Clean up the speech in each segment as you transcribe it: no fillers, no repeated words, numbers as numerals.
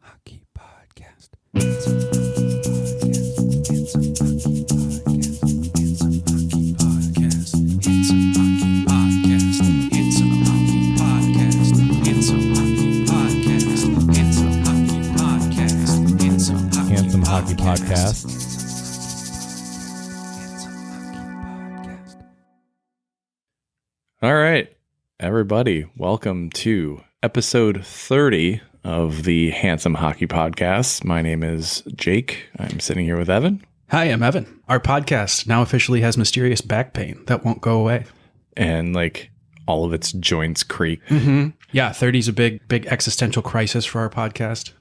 Hockey Podcast. It's a hockey podcast. It's a hockey podcast. It's a hockey podcast. It's a hockey podcast. It's a hockey podcast. It's a hockey podcast. It's a hockey Handsome Hockey Podcast. It's a hockey podcast. All right, everybody, welcome to episode 30 of the Handsome Hockey Podcast. My name is Jake. I'm sitting here with Evan. Hi, I'm Evan. Our podcast now officially has mysterious back pain that won't go away. And like all of its joints creak. Yeah, 30 is a big existential crisis for our podcast.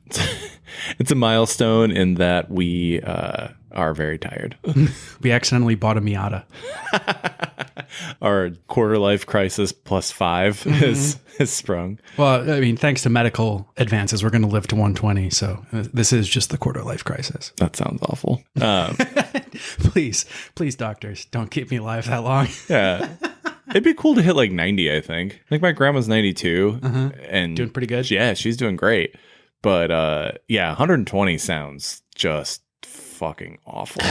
It's a milestone in that we are very tired. We accidentally bought a Miata. Our quarter life crisis plus 5 is sprung. Well, I mean, thanks to medical advances, we're going to live to 120. So this is just the quarter life crisis. That sounds awful. Please, doctors, don't keep me alive that long. Yeah. It'd be cool to hit like 90, I think. I think my grandma's 92 and Doing pretty good? Yeah, she's doing great. But yeah, 120 sounds just fucking awful.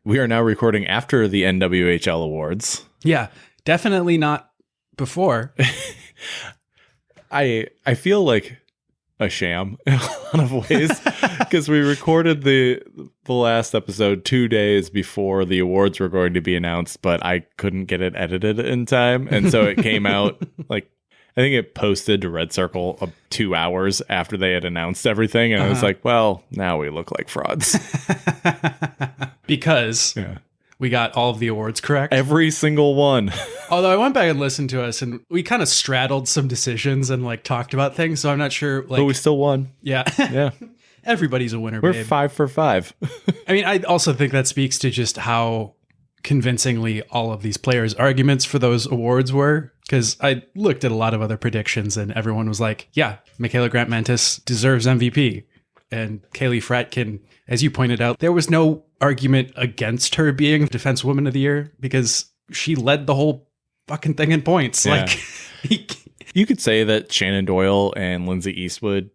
We are now recording after the NWHL awards. Yeah, definitely not before. I feel like a sham in a lot of ways because we recorded the last episode 2 days before the awards were going to be announced, but I couldn't get it edited in time. And so it came out like, I think it posted to Red Circle 2 hours after they had announced everything. And I was like, well, now we look like frauds. Because we got all of the awards correct. Every single one. Although I went back and listened to us and we kind of straddled some decisions and like talked about things. So I'm not sure. Like, But we still won. Yeah. Yeah. Everybody's a winner, We're babe. 5 for 5. I mean, I also think that speaks to just how convincingly all of these players' arguments for those awards were. Because I looked at a lot of other predictions and everyone was like, yeah, Michaela Grant-Mentis deserves MVP. And Kaylee Fratkin, as you pointed out, there was no argument against her being Defensewoman of the Year because she led the whole fucking thing in points. Yeah. Like, You could say that Shannon Doyle and Lindsay Eastwood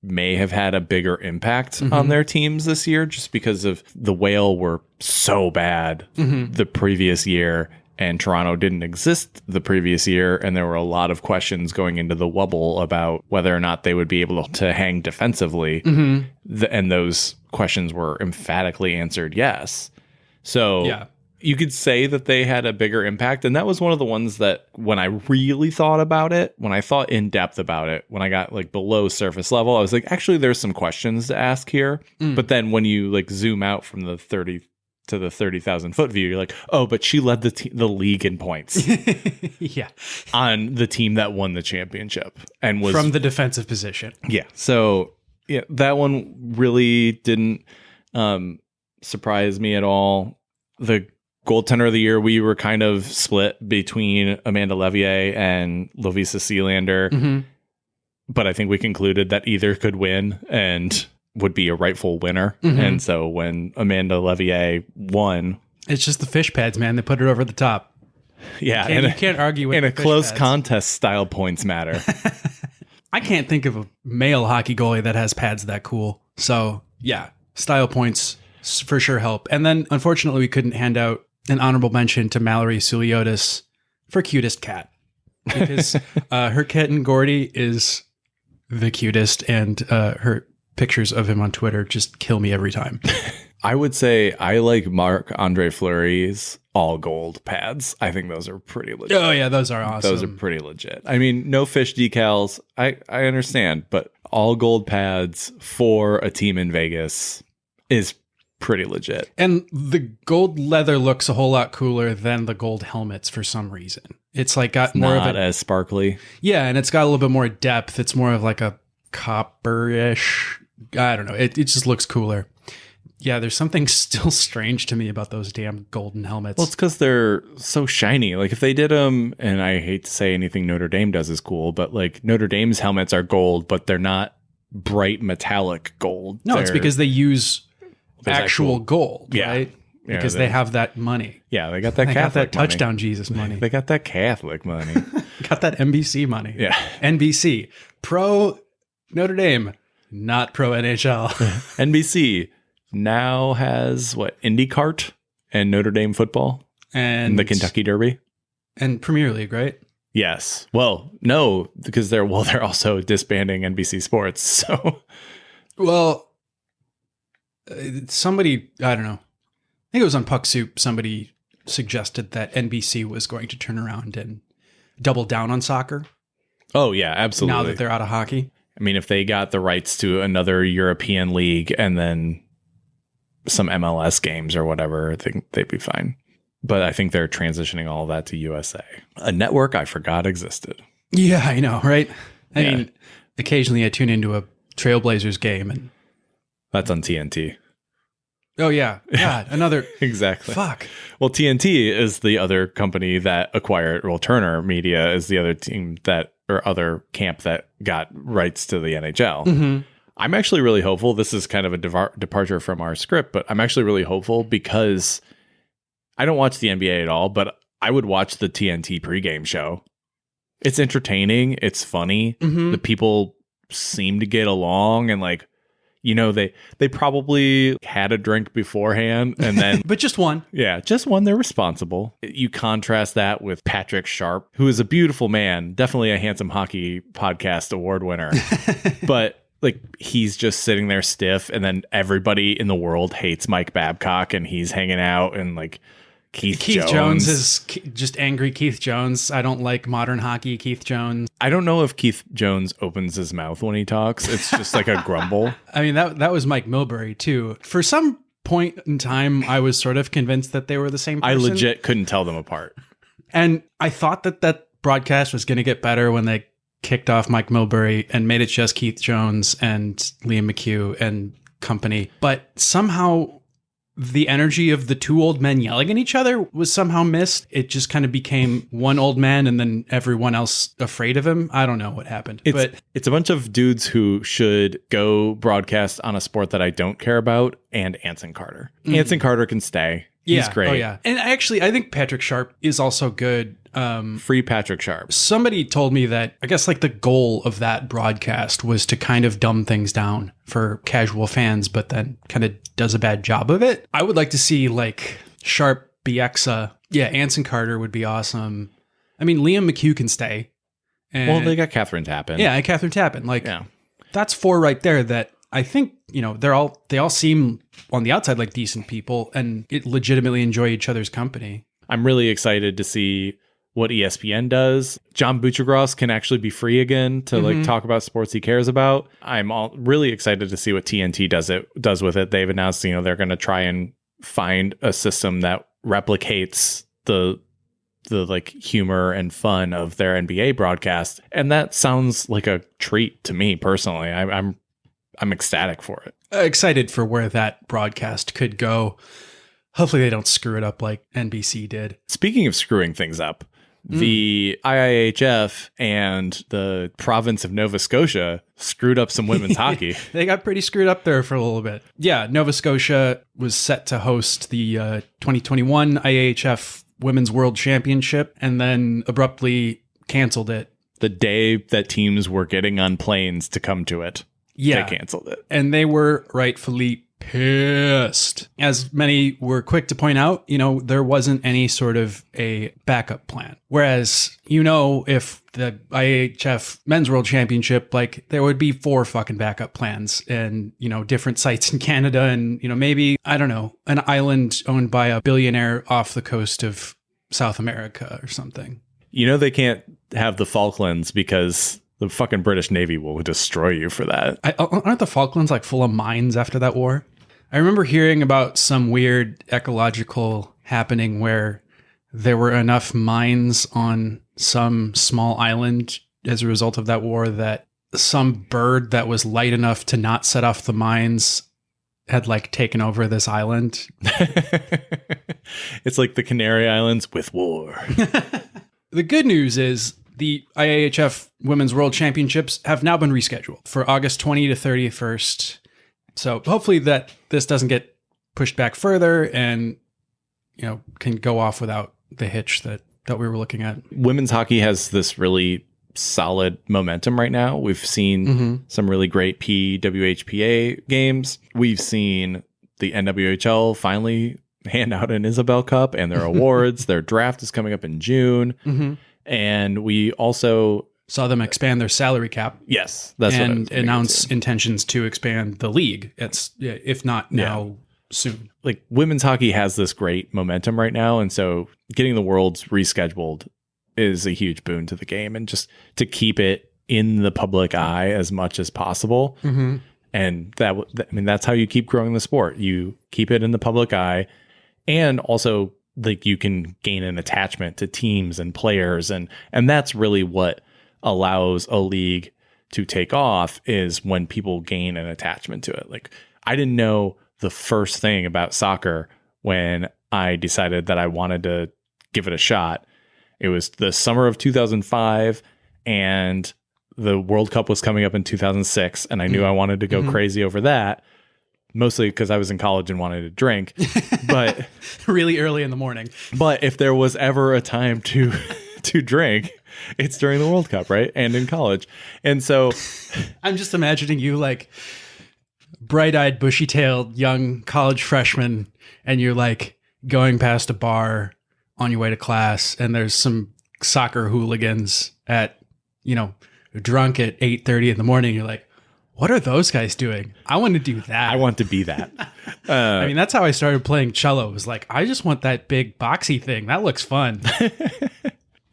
may have had a bigger impact on their teams this year just because of the Whale were so bad the previous year and Toronto didn't exist the previous year. And there were a lot of questions going into the Wubble about whether or not they would be able to hang defensively. And those questions were emphatically answered yes. So yeah. You could say that they had a bigger impact. And that was one of the ones that when I really thought about it, when I thought in depth about it, when I got like below surface level, I was like, actually, there's some questions to ask here. But then when you like zoom out from the 30 to the 30,000 foot view, you're like, oh, but she led the league in points Yeah. on the team that won the championship and was From the defensive position. yeah. So yeah, that one really didn't surprise me at all. The goaltender of the year, we were kind of split between Amanda Levier and Lovisa Sealander. But I think we concluded that either could win and would be a rightful winner. And so when Amanda Levier won, It's just the fish pads, man. They put it over the top. yeah, You can't argue with in the a fish close pads. contest style points matter. I can't think of a male hockey goalie that has pads that cool. So yeah, style points for sure help. And then unfortunately we couldn't hand out an honorable mention to Mallory Suliotis for cutest cat because her kitten Gordy is the cutest and her pictures of him on Twitter just kill me every time. I would say I like Marc-Andre Fleury's all gold pads. I think those are pretty legit. Oh yeah, those are awesome. Those are pretty legit. I mean, no fish decals. I understand, but all gold pads for a team in Vegas is pretty legit. And the gold leather looks a whole lot cooler than the gold helmets for some reason. It's like got more Not of a as sparkly. yeah, and it's got a little bit more depth. It's more of like a copperish. I don't know. It just looks cooler. Yeah, there's something still strange to me about those damn golden helmets. Well, it's because they're so shiny. Like if they did them, and I hate to say anything Notre Dame does is cool, but like Notre Dame's helmets are gold, but they're not bright metallic gold. No, it's because they use There's actual actual- gold, Yeah. right? Yeah, Because they have that money. Yeah, they got that They got Catholic that money. touchdown Jesus money. They got that Catholic money. Got that NBC money. Yeah. NBC. Pro Notre Dame. not pro NHL. NBC now has IndyCart and Notre Dame football and the Kentucky Derby. And Premier League, right? Yes. Well, no, because they're also disbanding NBC Sports. So, well, somebody, I don't know. I think it was on Puck Soup. Somebody suggested that NBC was going to turn around and double down on soccer. Oh yeah, absolutely. Now that they're out of hockey. I mean, if they got the rights to another European league and then some MLS games or whatever, I think they'd be fine. But I think they're transitioning all of that to USA, a network I forgot existed. Yeah, I know, right? I mean, occasionally I tune into a Trailblazers game and that's on TNT. oh yeah, God, another Exactly. fuck. Well, TNT is the other company that acquired. Well, Turner Media is the other team or other camp that got rights to the NHL. Mm-hmm. I'm actually really hopeful. This is kind of a departure from our script, but I'm actually really hopeful because I don't watch the NBA at all, but I would watch the TNT pregame show. It's entertaining. It's funny. Mm-hmm. The people seem to get along and they probably had a drink beforehand and then But just one. yeah, just one. They're responsible. You contrast that with Patrick Sharp, who is a beautiful man, definitely a Handsome Hockey Podcast award winner. But he's just sitting there stiff, and then everybody in the world hates Mike Babcock, and he's hanging out, and Keith Jones is just angry Keith Jones. I don't like modern hockey, Keith Jones. I don't know if Keith Jones opens his mouth when he talks. It's just like a grumble. I mean, that was Mike Milbury too. For some point in time, I was sort of convinced that they were the same person. I legit couldn't tell them apart. And I thought that broadcast was going to get better when they kicked off Mike Milbury and made it just Keith Jones and Liam McHugh and company. But somehow the energy of the two old men yelling at each other was somehow missed. It just kind of became one old man and then everyone else afraid of him. I don't know what happened. It's a bunch of dudes who should go broadcast on a sport that I don't care about, and Anson Carter. Anson Carter can stay. He's great. Oh, yeah. And actually, I think Patrick Sharp is also good. Free Patrick Sharp. Somebody told me that, I guess the goal of that broadcast was to kind of dumb things down for casual fans, but then kind of does a bad job of it. I would like to see Sharp, Bieksa. Yeah, Anson Carter would be awesome. I mean, Liam McHugh can stay. And, well, they got Catherine Tappan. Yeah, and Catherine Tappan. That's four right there that I think, they all seem on the outside like decent people and legitimately enjoy each other's company. I'm really excited to see what ESPN does. John Buccigross can actually be free again to talk about sports he cares about. I'm really excited to see what TNT does with it. They've announced, they're going to try and find a system that replicates the humor and fun of their NBA broadcast. And that sounds like a treat to me personally. I'm ecstatic for it. Excited for where that broadcast could go. Hopefully they don't screw it up like NBC did. Speaking of screwing things up, the IIHF and the province of Nova Scotia screwed up some women's hockey. They got pretty screwed up there for a little bit. Yeah, Nova Scotia was set to host the 2021 IIHF Women's World Championship and then abruptly canceled it. The day that teams were getting on planes to come to it. Yeah. They canceled it. And they were rightfully pissed. As many were quick to point out, there wasn't any sort of a backup plan. Whereas, if the IHF Men's World Championship, there would be 4 fucking backup plans and, different sites in Canada and, maybe, I don't know, an island owned by a billionaire off the coast of South America or something. They can't have the Falklands because the fucking British Navy will destroy you for that. Aren't the Falklands full of mines after that war? I remember hearing about some weird ecological happening where there were enough mines on some small island as a result of that war that some bird that was light enough to not set off the mines had taken over this island. It's like the Canary Islands with war. The good news is the IIHF Women's World Championships have now been rescheduled for August 20 to 31st. So hopefully that this doesn't get pushed back further and, can go off without the hitch that we were looking at. Women's hockey has this really solid momentum right now. We've seen some really great PWHPA games. We've seen the NWHL finally hand out an Isabel Cup and their awards. Their draft is coming up in June. And we also saw them expand their salary cap. Yes, that's and what I was gonna announce get to. intentions to expand the league. It's if not now, soon. Like women's hockey has this great momentum right now, and so getting the Worlds rescheduled is a huge boon to the game, and just to keep it in the public eye as much as possible. And that's how you keep growing the sport. You keep it in the public eye, and also like you can gain an attachment to teams and players, and that's really what allows a league to take off, is when people gain an attachment to it. Like I didn't know the first thing about soccer when I decided that I wanted to give it a shot. It was the summer of 2005, and the World Cup was coming up in 2006, and I knew I wanted to go crazy over that, mostly because I was in college and wanted to drink. But really early in the morning. But if there was ever a time to drink, it's during the World Cup, right? And in college. And so I'm just imagining you like bright-eyed, bushy-tailed young college freshman, and you're like going past a bar on your way to class, and there's some soccer hooligans at, drunk at 8:30 in the morning. You're like, what are those guys doing? I want to do that. I want to be that. I mean, that's how I started playing cello. It was like, I just want that big boxy thing. That looks fun.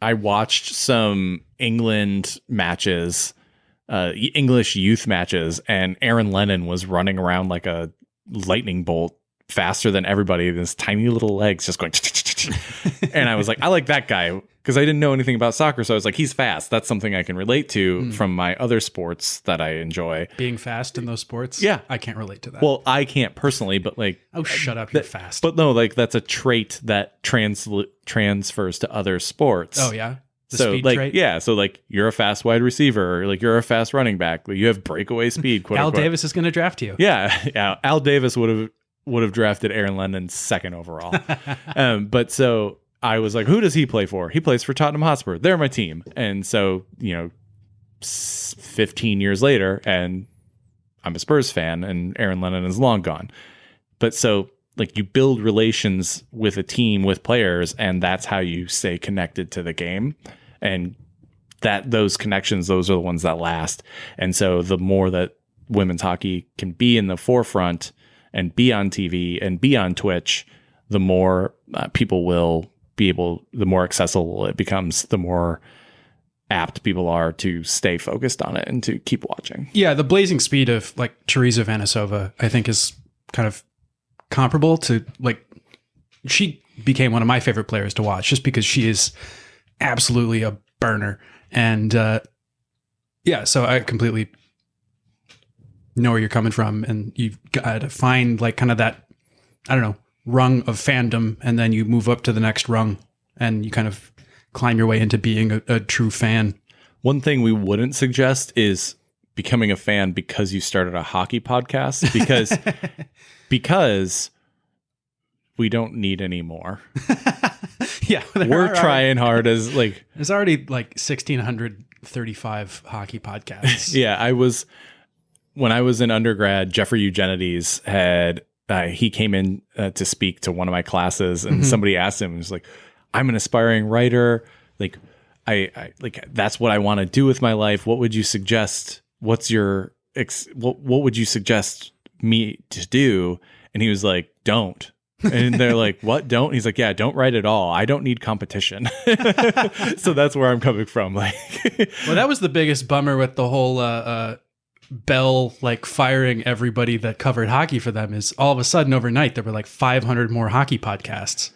I watched some England matches, English youth matches, and Aaron Lennon was running around like a lightning bolt faster than everybody. His tiny little legs just going. And I was like, I like that guy, because I didn't know anything about soccer. So I was like, he's fast. That's something I can relate to from my other sports that I enjoy. Being fast in those sports? Yeah. I can't relate to that. Well, I can't personally, but like... Oh, shut up. You're fast. But no, like that's a trait that transfers to other sports. Oh, yeah? The So speed like, trait? yeah. So like you're a fast wide receiver, or like you're a fast running back. You have breakaway speed. Quote Al unquote. Davis is going to draft you. Yeah. Al Davis would have drafted Aaron Lennon second overall. But so I was like, who does he play for? He plays for Tottenham Hotspur. They're my team. And so, 15 years later, and I'm a Spurs fan, and Aaron Lennon is long gone. But so like you build relations with a team, with players, and that's how you stay connected to the game. And those connections, those are the ones that last. And so the more that women's hockey can be in the forefront and be on TV and be on Twitch, the more people will be able, the more accessible it becomes, the more apt people are to stay focused on it and to keep watching. Yeah, the blazing speed of like Teresa Vanisova, I think, is kind of comparable to like, she became one of my favorite players to watch just because she is absolutely a burner. And so I completely know where you're coming from, and you've got to find like kind of that, I don't know, rung of fandom, and then you move up to the next rung and you kind of climb your way into being a true fan. One thing we wouldn't suggest is becoming a fan because you started a hockey podcast, because we don't need any more. Yeah, We're trying hard as like, there's already like 1,635 hockey podcasts. yeah, when I was in undergrad, Jeffrey Eugenides had, he came in to speak to one of my classes, and somebody asked him, he was like, I'm an aspiring writer. Like, I like, that's what I want to do with my life. What would you suggest? What's your, what would you suggest me to do? And he was like, don't. And they're like, what? Don't? He's like, yeah, don't write at all. I don't need competition. So that's where I'm coming from. Like, well, that was the biggest bummer with the whole, Bell like firing everybody that covered hockey for them, is all of a sudden overnight there were like 500 more hockey podcasts.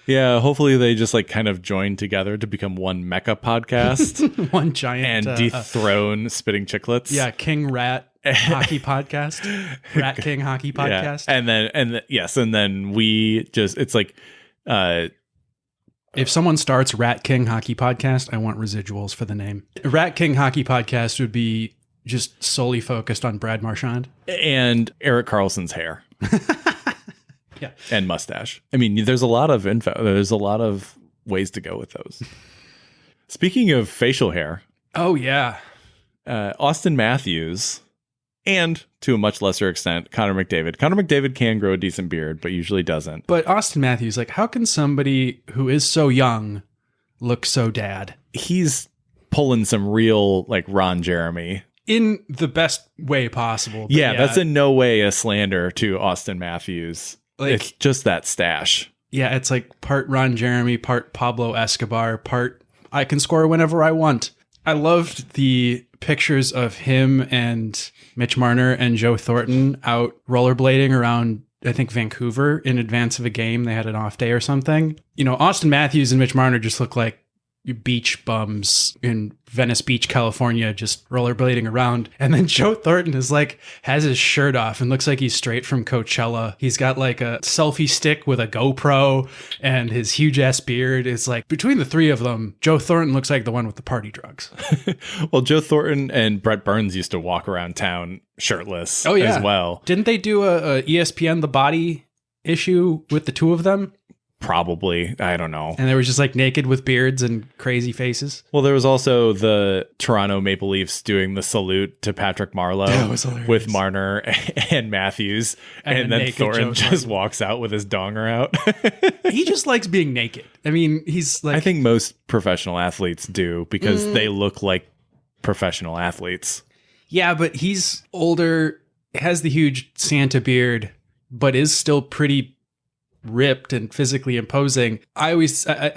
yeah, hopefully they just like kind of joined together to become one mecha podcast One giant and dethrone Spitting Chicklets. yeah, King Rat hockey podcast, Rat King hockey podcast. Yeah. And then we just, it's like, if someone starts Rat King hockey podcast, I want residuals for the name. Rat King hockey podcast would be just solely focused on Brad Marchand and Eric Carlson's hair. Yeah. And mustache. I mean, there's a lot of info. There's a lot of ways to go with those. Speaking of facial hair, Oh, yeah. Austin Matthews, and to a much lesser extent, Connor McDavid. Connor McDavid can grow a decent beard, but usually doesn't. But Austin Matthews, like, how can somebody who is so young look so dad? He's pulling some real, like, Ron Jeremy. In the best way possible. But Yeah, that's in no way a slander to Austin Matthews. Like, it's just that stash. Yeah, it's like part Ron Jeremy, part Pablo Escobar, part I can score whenever I want. I loved the pictures of him and Mitch Marner and Joe Thornton out rollerblading around, I think, Vancouver in advance of a game. They had an off day or something. You know, Austin Matthews and Mitch Marner just look like beach bums in Venice Beach, California, just rollerblading around. And then Joe Thornton is like, has his shirt off and looks like he's straight from Coachella. He's got like a selfie stick with a GoPro, and his huge ass beard is like, between the three of them, Joe Thornton looks like the one with the party drugs. Well, Joe Thornton and Brett Burns used to walk around town shirtless as well. Didn't they do a ESPN The Body issue with the two of them? Probably. I don't know. And they were just like naked with beards and crazy faces. Well, there was also the Toronto Maple Leafs doing the salute to Patrick Marleau with Marner and Matthews. And then Thornton just walks out with his donger out. He just likes being naked. I mean, he's like... I think most professional athletes do, because they look like professional athletes. Yeah, but he's older, has the huge Santa beard, but is still pretty ripped and physically imposing. I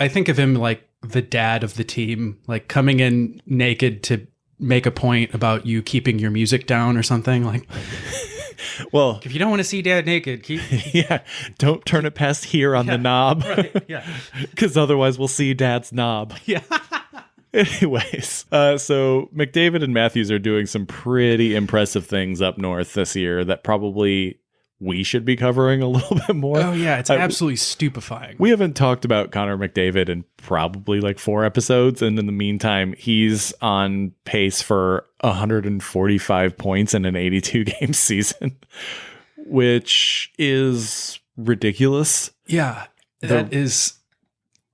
think of him like the dad of the team, like coming in naked to make a point about you keeping your music down or something. Like, well, if you don't want to see dad naked, don't turn it past here on the knob. Right, yeah. Because otherwise we'll see dad's knob. Yeah. Anyways, so McDavid and Matthews are doing some pretty impressive things up north this year that probably we should be covering a little bit more. Oh, yeah. It's absolutely stupefying. We haven't talked about Connor McDavid in probably like 4 episodes. And in the meantime, he's on pace for 145 points in an 82 game season, which is ridiculous. Yeah. That is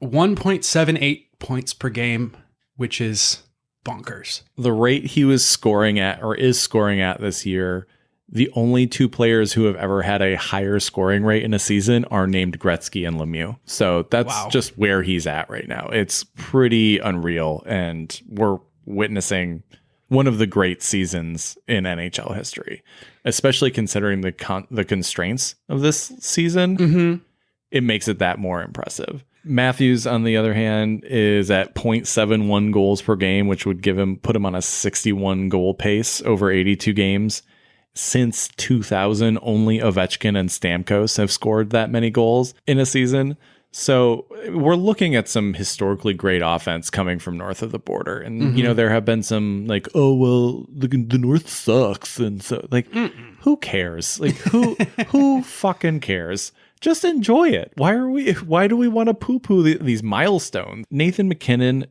1.78 points per game, which is bonkers. The rate he was scoring at, or is scoring at this year, the only 2 players who have ever had a higher scoring rate in a season are named Gretzky and Lemieux. So that's just where he's at right now. It's pretty unreal. And we're witnessing one of the great seasons in NHL history, especially considering the constraints of this season. Mm-hmm. It makes it that more impressive. Matthews, on the other hand, is at 0.71 goals per game, which would put him on a 61 goal pace over 82 games. Since 2000, only Ovechkin and Stamkos have scored that many goals in a season. So we're looking at some historically great offense coming from north of the border. And, you know, there have been some like, oh, well, the North sucks. And so like, who cares? Like, who fucking cares? Just enjoy it. Why do we want to poo-poo these milestones? Nathan McKinnon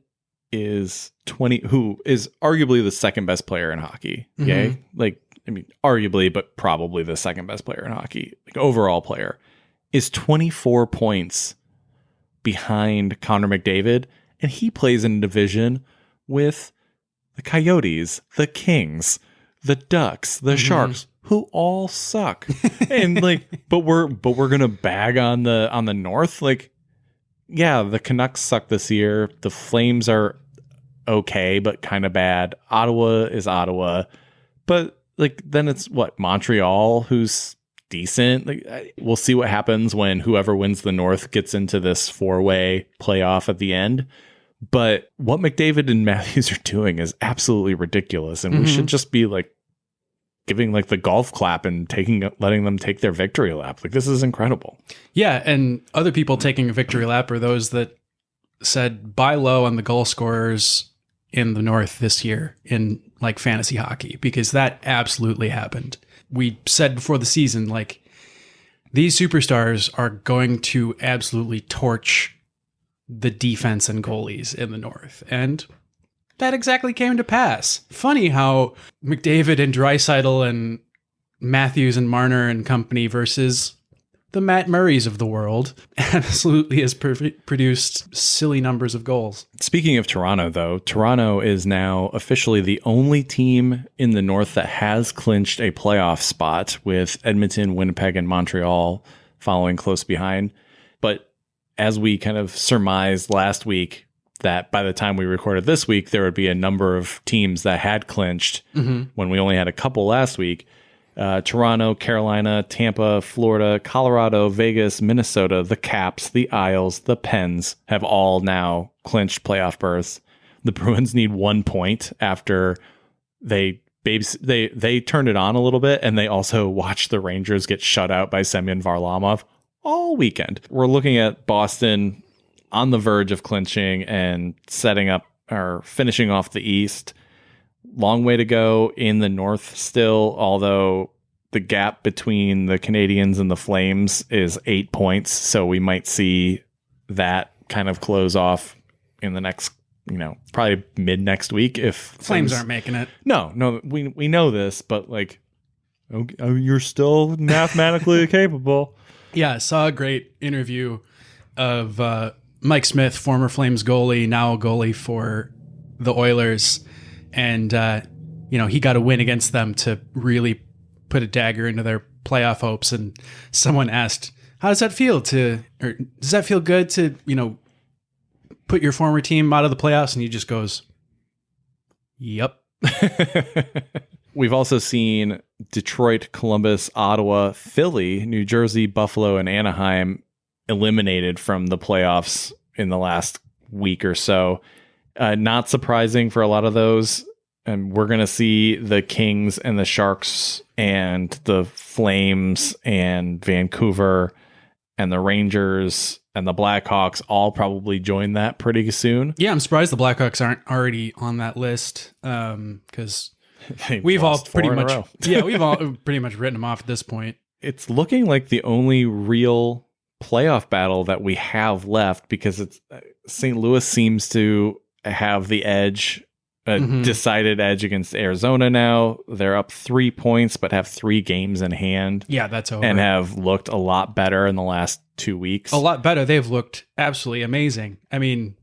is 20, who is arguably the second best player in hockey. Okay. Like, I mean, arguably, but probably the second best player in hockey, like overall player, is 24 points behind Connor McDavid. And he plays in a division with the Coyotes, the Kings, the Ducks, the Sharks, who all suck. And like, but we're going to bag on the North. Like, yeah, the Canucks suck this year. The Flames are okay, but kind of bad. Ottawa is Ottawa. But like, then it's Montreal, who's decent. Like, we'll see what happens when whoever wins the North gets into this 4-way playoff at the end. But what McDavid and Matthews are doing is absolutely ridiculous. And we should just be like giving like the golf clap and letting them take their victory lap. Like, this is incredible. Yeah. And other people taking a victory lap are those that said buy low on the goal scorers in the North this year in like fantasy hockey, because that absolutely happened. We said before the season, like, these superstars are going to absolutely torch the defense and goalies in the North. And that exactly came to pass. Funny how McDavid and Draisaitl and Matthews and Marner and company versus the Matt Murrays of the world absolutely has produced silly numbers of goals. Speaking of Toronto, though, Toronto is now officially the only team in the North that has clinched a playoff spot, with Edmonton, Winnipeg, and Montreal following close behind. But as we kind of surmised last week, that by the time we recorded this week, there would be a number of teams that had clinched when we only had a couple last week. Toronto, Carolina, Tampa, Florida, Colorado, Vegas, Minnesota, the Caps, the Isles, the Pens have all now clinched playoff berths. The Bruins need 1 point after they turned it on a little bit, and they also watched the Rangers get shut out by Semyon Varlamov all weekend. We're looking at Boston on the verge of clinching and setting up or finishing off the East. Long way to go in the North still, although the gap between the Canadiens and the Flames is 8 points. So we might see that kind of close off in the next, probably mid next week. If Flames aren't making it. No, we know this, but like, okay, you're still mathematically capable. Yeah, I saw a great interview of Mike Smith, former Flames goalie, now a goalie for the Oilers. And, he got a win against them to really put a dagger into their playoff hopes. And someone asked, how does that feel or does that feel good to, put your former team out of the playoffs? And he just goes, yep. We've also seen Detroit, Columbus, Ottawa, Philly, New Jersey, Buffalo, and Anaheim eliminated from the playoffs in the last week or so. Not surprising for a lot of those. And we're going to see the Kings and the Sharks and the Flames and Vancouver and the Rangers and the Blackhawks all probably join that pretty soon. Yeah, I'm surprised the Blackhawks aren't already on that list because we've all pretty much written them off at this point. It's looking like the only real playoff battle that we have left, because it's St. Louis seems to have the edge, a decided edge against Arizona now. They're up 3 points, but have 3 games in hand. Yeah, that's over. And have looked a lot better in the last 2 weeks. A lot better. They've looked absolutely amazing. I mean,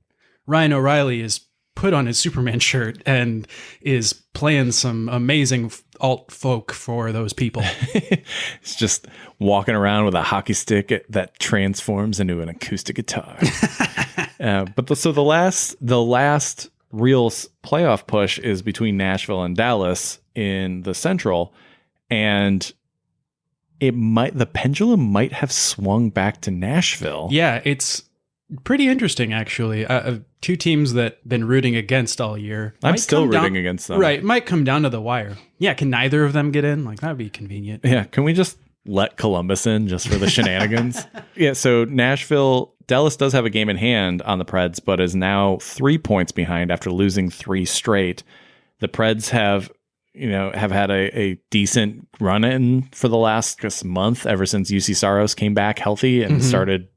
Ryan O'Reilly is put on his Superman shirt and is playing some amazing alt folk for those people. It's just walking around with a hockey stick that transforms into an acoustic guitar. So the last real playoff push is between Nashville and Dallas in the Central, and the pendulum might have swung back to Nashville. Yeah, it's pretty interesting, actually. Two teams that been rooting against all year. I'm still rooting against them. Right. Might come down to the wire. Yeah. Can neither of them get in? Like, that'd be convenient. Yeah. Can we just let Columbus in just for the shenanigans? Yeah. So Dallas does have a game in hand on the Preds, but is now 3 points behind after losing 3 straight. The Preds have had a decent run in for the last month, ever since UC Saros came back healthy and started,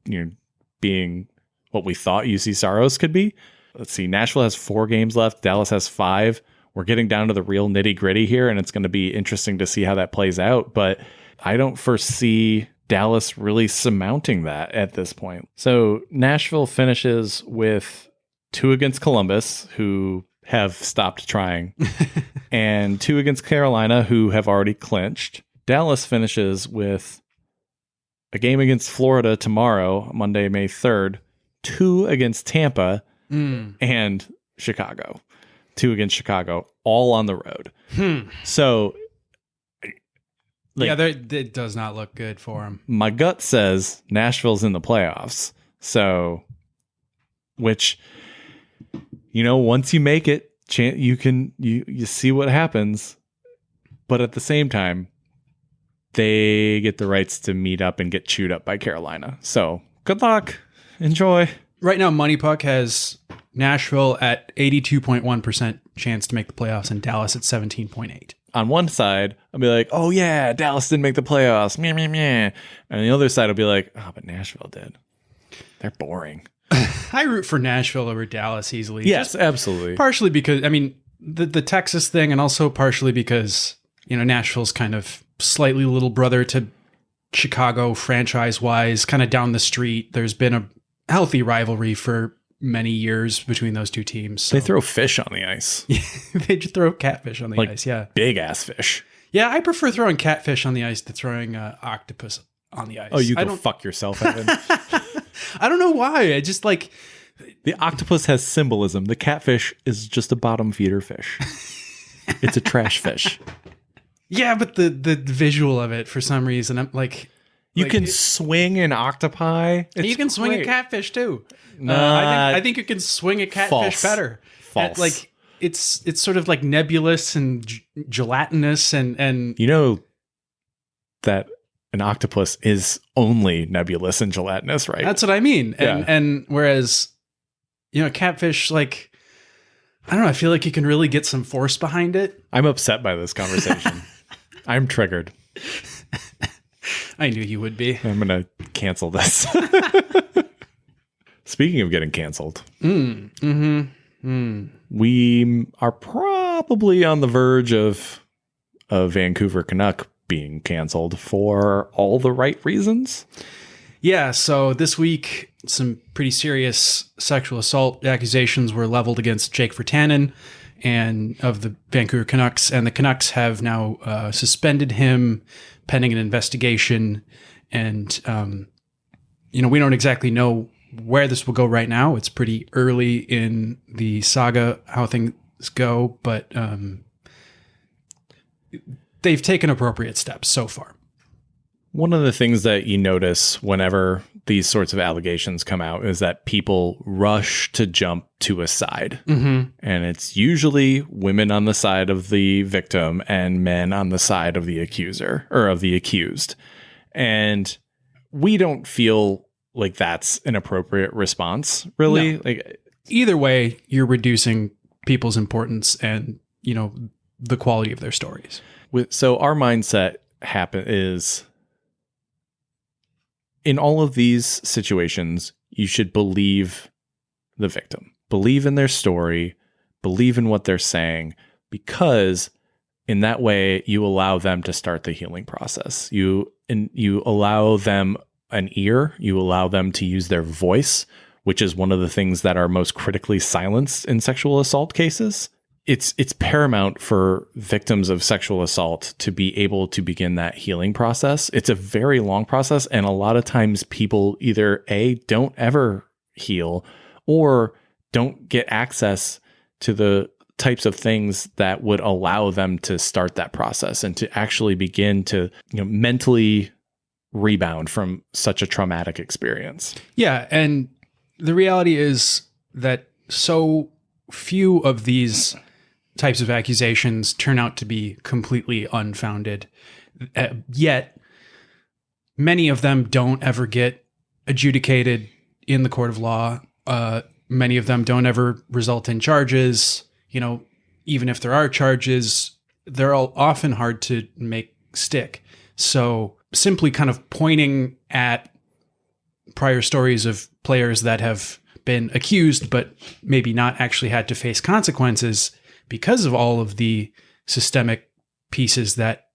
being what we thought UC Saros could be. Let's see. Nashville has 4 games left. Dallas has 5. We're getting down to the real nitty gritty here, and it's going to be interesting to see how that plays out. But I don't foresee Dallas really surmounting that at this point. So Nashville finishes with 2 against Columbus, who have stopped trying, and 2 against Carolina, who have already clinched. Dallas finishes with a game against Florida tomorrow, Monday, May 3rd, 2 against Tampa, and Chicago. 2 against Chicago, all on the road. So, it does not look good for them. My gut says Nashville's in the playoffs. So, which, once you make it, you see what happens. But at the same time, they get the rights to meet up and get chewed up by Carolina. So good luck. Enjoy. Right now, Money Puck has Nashville at 82.1% chance to make the playoffs and Dallas at 17.8%. On one side, I'll be like, oh yeah, Dallas didn't make the playoffs. Meh, meh, meh. And the other side will be like, oh, but Nashville did. They're boring. I root for Nashville over Dallas easily. Yes, absolutely. Partially because, the Texas thing, and also partially because, Nashville's kind of slightly little brother to Chicago franchise-wise, kind of down the street, there's been a healthy rivalry for many years between those two teams. So. They throw fish on the ice. They just throw catfish on the ice, yeah. Big ass fish. Yeah, I prefer throwing catfish on the ice to throwing octopus on the ice. Oh, you go fuck yourself, Evan. I don't know why. I just like... The octopus has symbolism. The catfish is just a bottom feeder fish. It's a trash fish. Yeah, but the visual of it, for some reason, I'm like... You can swing an octopi. You can swing a catfish, too. Nah, I think you can swing a catfish false. better. False. Like, it's sort of like nebulous and gelatinous and... You know that an octopus is only nebulous and gelatinous, right? That's what I mean. Yeah. And whereas, catfish, like, I don't know, I feel like you can really get some force behind it. I'm upset by this conversation. I'm triggered. I knew you would be. I'm going to cancel this. Speaking of getting canceled, we are probably on the verge of a Vancouver Canuck being canceled for all the right reasons. Yeah, so this week, some pretty serious sexual assault accusations were leveled against Jake Virtanen and of the Vancouver Canucks, and the Canucks have now suspended him pending an investigation. And, we don't exactly know where this will go right now. It's pretty early in the saga, how things go, but they've taken appropriate steps so far. One of the things that you notice whenever these sorts of allegations come out is that people rush to jump to a side. Mm-hmm. And it's usually women on the side of the victim and men on the side of the accuser or of the accused. And we don't feel like that's an appropriate response, really. No. Like, either way, you're reducing people's importance and, the quality of their stories. So our mindset is... in all of these situations, you should believe the victim, believe in their story, believe in what they're saying, because in that way you allow them to start the healing process. You allow them an ear, you allow them to use their voice, which is one of the things that are most critically silenced in sexual assault cases. It's paramount for victims of sexual assault to be able to begin that healing process. It's a very long process, and a lot of times people either don't ever heal or don't get access to the types of things that would allow them to start that process and to actually begin to mentally rebound from such a traumatic experience. Yeah, and the reality is that so few of these types of accusations turn out to be completely unfounded. Yet, many of them don't ever get adjudicated in the court of law. Many of them don't ever result in charges. Even if there are charges, they're all often hard to make stick. So simply kind of pointing at prior stories of players that have been accused, but maybe not actually had to face consequences because of all of the systemic pieces that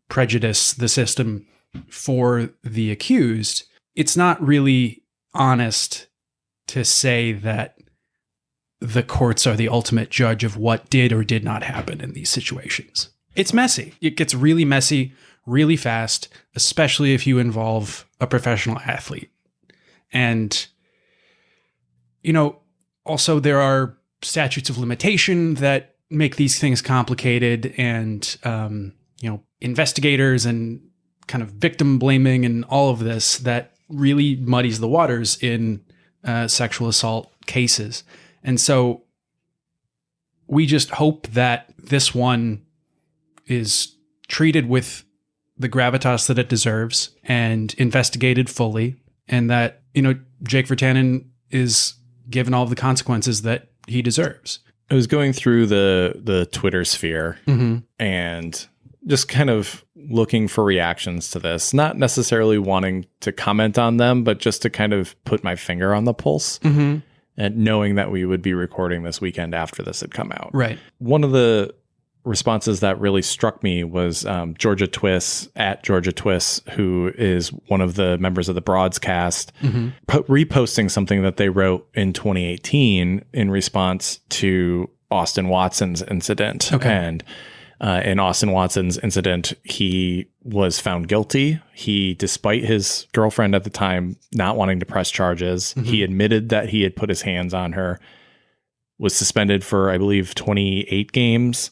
prejudice the system for the accused, it's not really honest to say that the courts are the ultimate judge of what did or did not happen in these situations. It's messy. It gets really messy really fast, especially if you involve a professional athlete. And, also there are statutes of limitation that make these things complicated, and investigators and kind of victim blaming and all of this that really muddies the waters in sexual assault cases. And so we just hope that this one is treated with the gravitas that it deserves and investigated fully, and that Jake Virtanen is given all of the consequences that he deserves. I was going through the Twitter sphere and just kind of looking for reactions to this, not necessarily wanting to comment on them, but just to kind of put my finger on the pulse and knowing that we would be recording this weekend after this had come out. Right. One of the responses that really struck me was Georgia Twiss at Georgia Twiss, who is one of the members of the Broadscast, reposting something that they wrote in 2018 in response to Austin Watson's incident. Okay. And in Austin Watson's incident, he was found guilty. He, despite his girlfriend at the time not wanting to press charges, he admitted that he had put his hands on her, was suspended for, I believe, 28 games,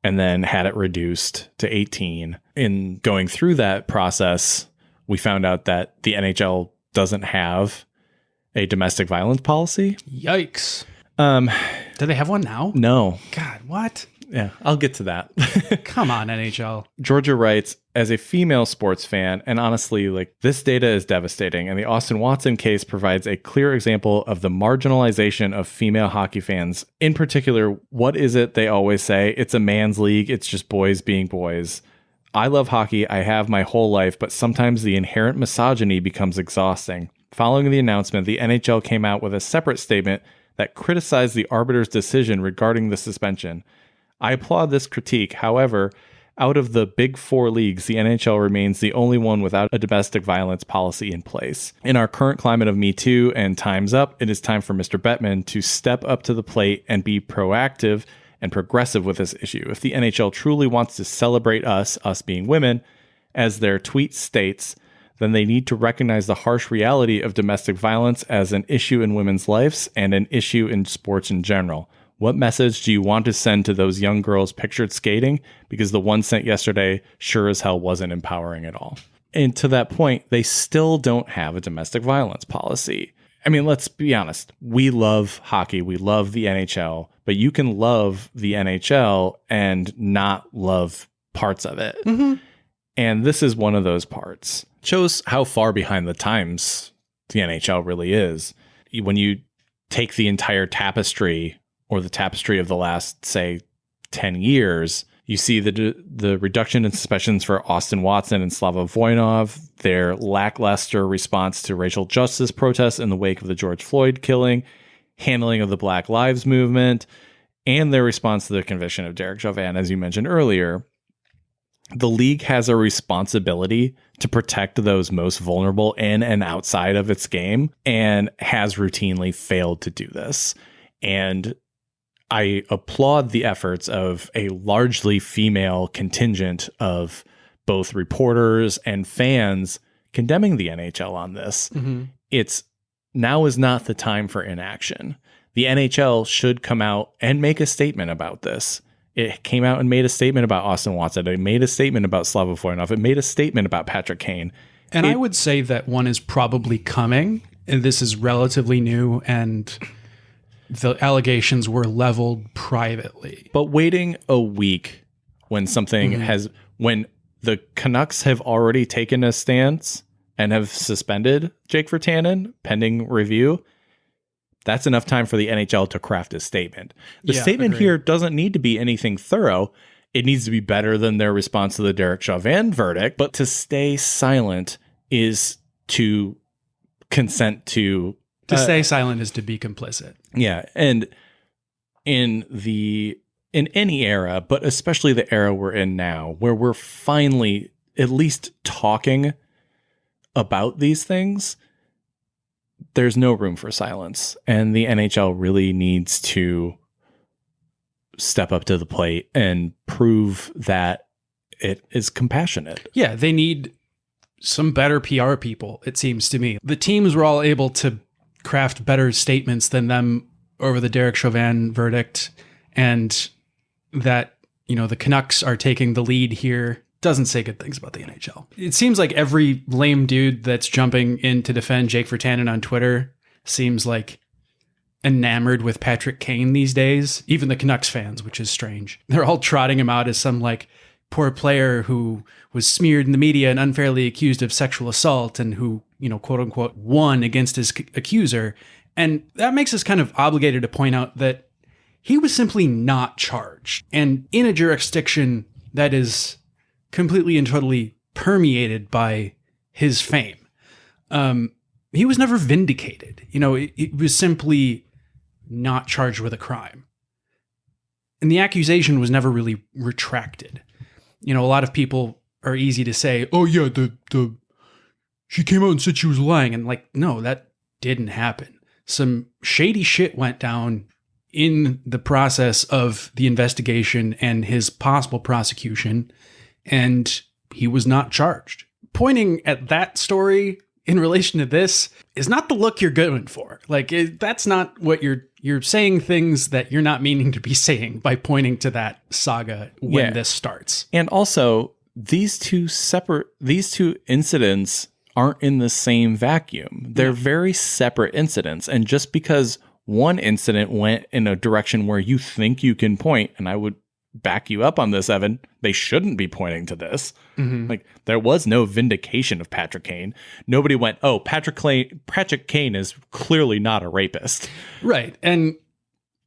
and then had it reduced to 18. In going through that process, we found out that the NHL doesn't have a domestic violence policy. Yikes. Do they have one now? No. God, what? Yeah, I'll get to that. Come on, NHL. Georgia writes, as a female sports fan, and honestly, like, this data is devastating, and the Austin Watson case provides a clear example of the marginalization of female hockey fans. In particular, what is it they always say? It's a man's league. It's just boys being boys. I love hockey. I have my whole life, but sometimes the inherent misogyny becomes exhausting. Following the announcement, the NHL came out with a separate statement that criticized the arbiter's decision regarding the suspension. I applaud this critique. However, out of the big four leagues, the NHL remains the only one without a domestic violence policy in place. In our current climate of Me Too and Time's Up, it is time for Mr. Bettman to step up to the plate and be proactive and progressive with this issue. If the NHL truly wants to celebrate us being women, as their tweet states, then they need to recognize the harsh reality of domestic violence as an issue in women's lives and an issue in sports in general. What message do you want to send to those young girls pictured skating? Because the one sent yesterday sure as hell wasn't empowering at all. And to that point, they still don't have a domestic violence policy. I mean, let's be honest. We love hockey. We love the NHL. But you can love the NHL and not love parts of it. And this is one of those parts. Shows how far behind the times the NHL really is. When you take the entire tapestry, or the tapestry of the last, say, 10 years, you see the reduction in suspensions for Austin Watson and Slava Voinov, their lackluster response to racial justice protests in the wake of the George Floyd killing, handling of the Black Lives Movement, and their response to the conviction of Derek Chauvin, as you mentioned earlier. The league has a responsibility to protect those most vulnerable in and outside of its game, and has routinely failed to do this. And I applaud the efforts of a largely female contingent of both reporters and fans condemning the NHL on this. It's now is not the time for inaction. The NHL should come out and make a statement about this. It came out and made a statement about Austin Watson. It made a statement about Slava Voinov. It made a statement about Patrick Kane. And I would say that one is probably coming, and this is relatively new, and the allegations were leveled privately. But waiting a week when something when the Canucks have already taken a stance and have suspended Jake Virtanen pending review, that's enough time for the NHL to craft a statement. The statement here doesn't need to be anything thorough. It needs to be better than their response to the Derek Chauvin verdict. But to stay silent is to consent to... To stay silent is to be complicit. Yeah. And in any era, but especially the era we're in now, where we're finally at least talking about these things, there's no room for silence. And the NHL really needs to step up to the plate and prove that it is compassionate. Yeah, they need some better PR people, it seems to me. The teams were all able to craft better statements than them over the Derek Chauvin verdict, and that, you know, the Canucks are taking the lead here doesn't say good things about the NHL. It seems like every lame dude that's jumping in to defend Jake Virtanen on Twitter seems like enamored with Patrick Kane these days. Even the Canucks fans, which is strange. They're all trotting him out as some like poor player who was smeared in the media and unfairly accused of sexual assault and who, you know, quote unquote, won against his accuser. And that makes us kind of obligated to point out that he was simply not charged. And in a jurisdiction that is completely and totally permeated by his fame. He was never vindicated. You know, it was simply not charged with a crime. And the accusation was never really retracted. A lot of people are easy to say, oh yeah, she came out and said she was lying. And like, no, that didn't happen. Some shady shit went down in the process of the investigation and his possible prosecution, and he was not charged. Pointing at that story in relation to this is not the look you're going for. Like, that's not what you're saying, things that you're not meaning to be saying by pointing to that saga when this starts. And also, these two incidents aren't in the same vacuum. They're very separate incidents. And just because one incident went in a direction where you think you can point, and I would back you up on this, Evan, they shouldn't be pointing to this. Like, there was no vindication of Patrick Kane. Nobody went, oh, Patrick Kane is clearly not a rapist. Right. And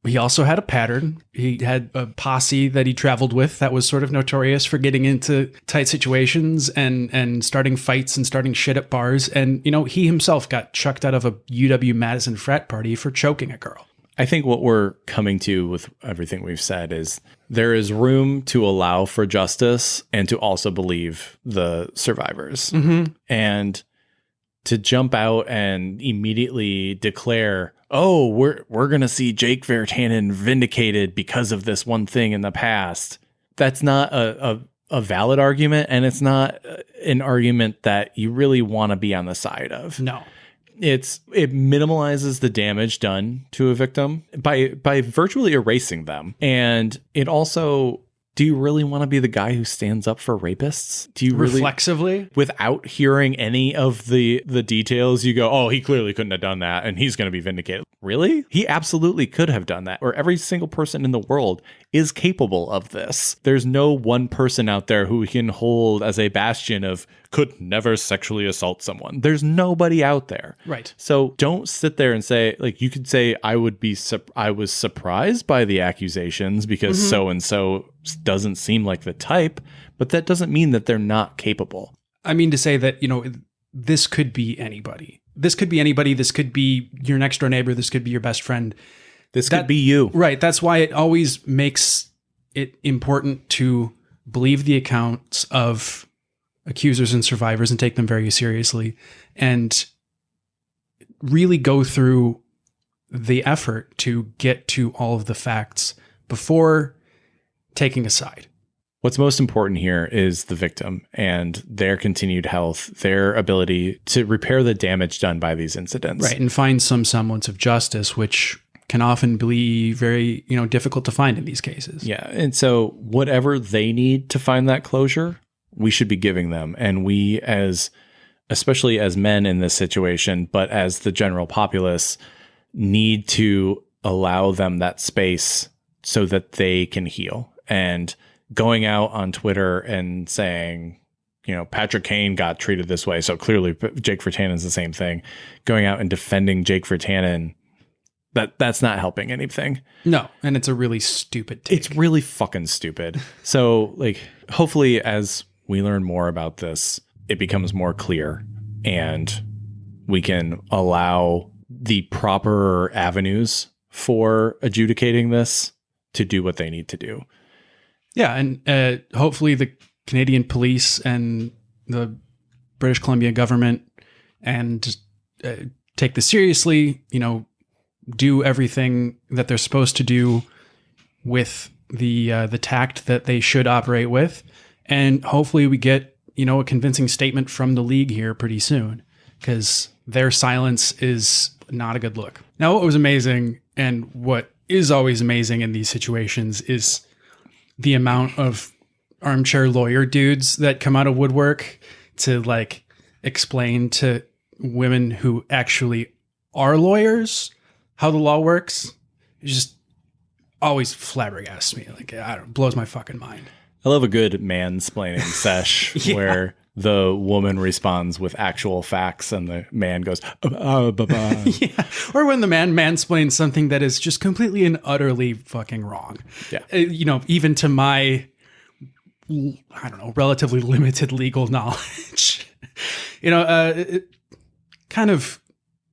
he also had a pattern. He had a posse that he traveled with that was sort of notorious for getting into tight situations and starting fights and starting shit at bars. And, he himself got chucked out of a UW-Madison frat party for choking a girl. I think what we're coming to with everything we've said is there is room to allow for justice and to also believe the survivors. And to jump out and immediately declare, oh, we're going to see Jake Virtanen vindicated because of this one thing in the past. That's not a valid argument, and it's not an argument that you really want to be on the side of. No. It minimalizes the damage done to a victim by virtually erasing them. And it also, do you really want to be the guy who stands up for rapists? Do you really, reflexively, without hearing any of the details, you go, oh, he clearly couldn't have done that and he's going to be vindicated? Really? He absolutely could have done that. Or every single person in the world is capable of this. There's no one person out there who can hold as a bastion of could never sexually assault someone. There's nobody out there. Right. So don't sit there and say, like, you could say, I was surprised by the accusations because so-and-so doesn't seem like the type, but that doesn't mean that they're not capable. I mean to say that, this could be anybody. This could be anybody. This could be your next door neighbor. This could be your best friend. This could be you. Right. That's why it always makes it important to believe the accounts of accusers and survivors and take them very seriously and really go through the effort to get to all of the facts before taking a side. What's most important here is the victim and their continued health, their ability to repair the damage done by these incidents. Right. And find some semblance of justice, which can often be very, difficult to find in these cases. Yeah. And so whatever they need to find that closure, we should be giving them. And we, especially as men in this situation, but as the general populace, need to allow them that space so that they can heal. And going out on Twitter and saying, Patrick Kane got treated this way, so clearly Jake Virtanen is the same thing. Going out and defending Jake Virtanen, that's not helping anything. No, and it's a really stupid take. It's really fucking stupid. So, hopefully as we learn more about this, it becomes more clear and we can allow the proper avenues for adjudicating this to do what they need to do. Yeah, and hopefully the Canadian police and the British Columbia government and take this seriously, do everything that they're supposed to do with the tact that they should operate with. And hopefully we get, a convincing statement from the league here pretty soon, because their silence is not a good look. Now, what was amazing and what is always amazing in these situations is the amount of armchair lawyer dudes that come out of woodwork to explain to women who actually are lawyers how the law works. It just always flabbergasts me. Blows my fucking mind. I love a good mansplaining sesh where the woman responds with actual facts and the man goes, yeah. Or when the man mansplains something that is just completely and utterly fucking wrong. Yeah. Even to my, relatively limited legal knowledge. It kind of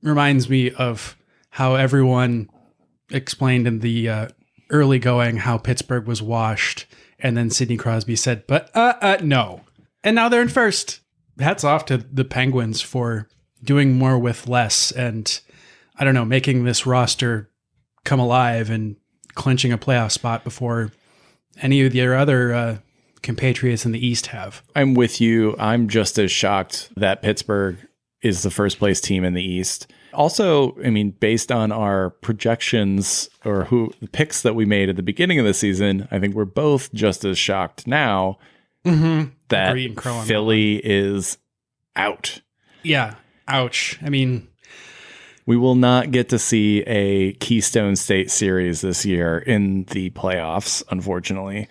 reminds me of how everyone explained in the early going how Pittsburgh was washed, and then Sidney Crosby said, but no. And now they're in first. Hats off to the Penguins for doing more with less and, I don't know, making this roster come alive and clinching a playoff spot before any of their other compatriots in the East have. I'm with you. I'm just as shocked that Pittsburgh is the first place team in the East. Also, I mean, based on our projections or the picks that we made at the beginning of the season, I think we're both just as shocked now that Philly is out. Yeah. Ouch. I mean, we will not get to see a Keystone State series this year in the playoffs, unfortunately.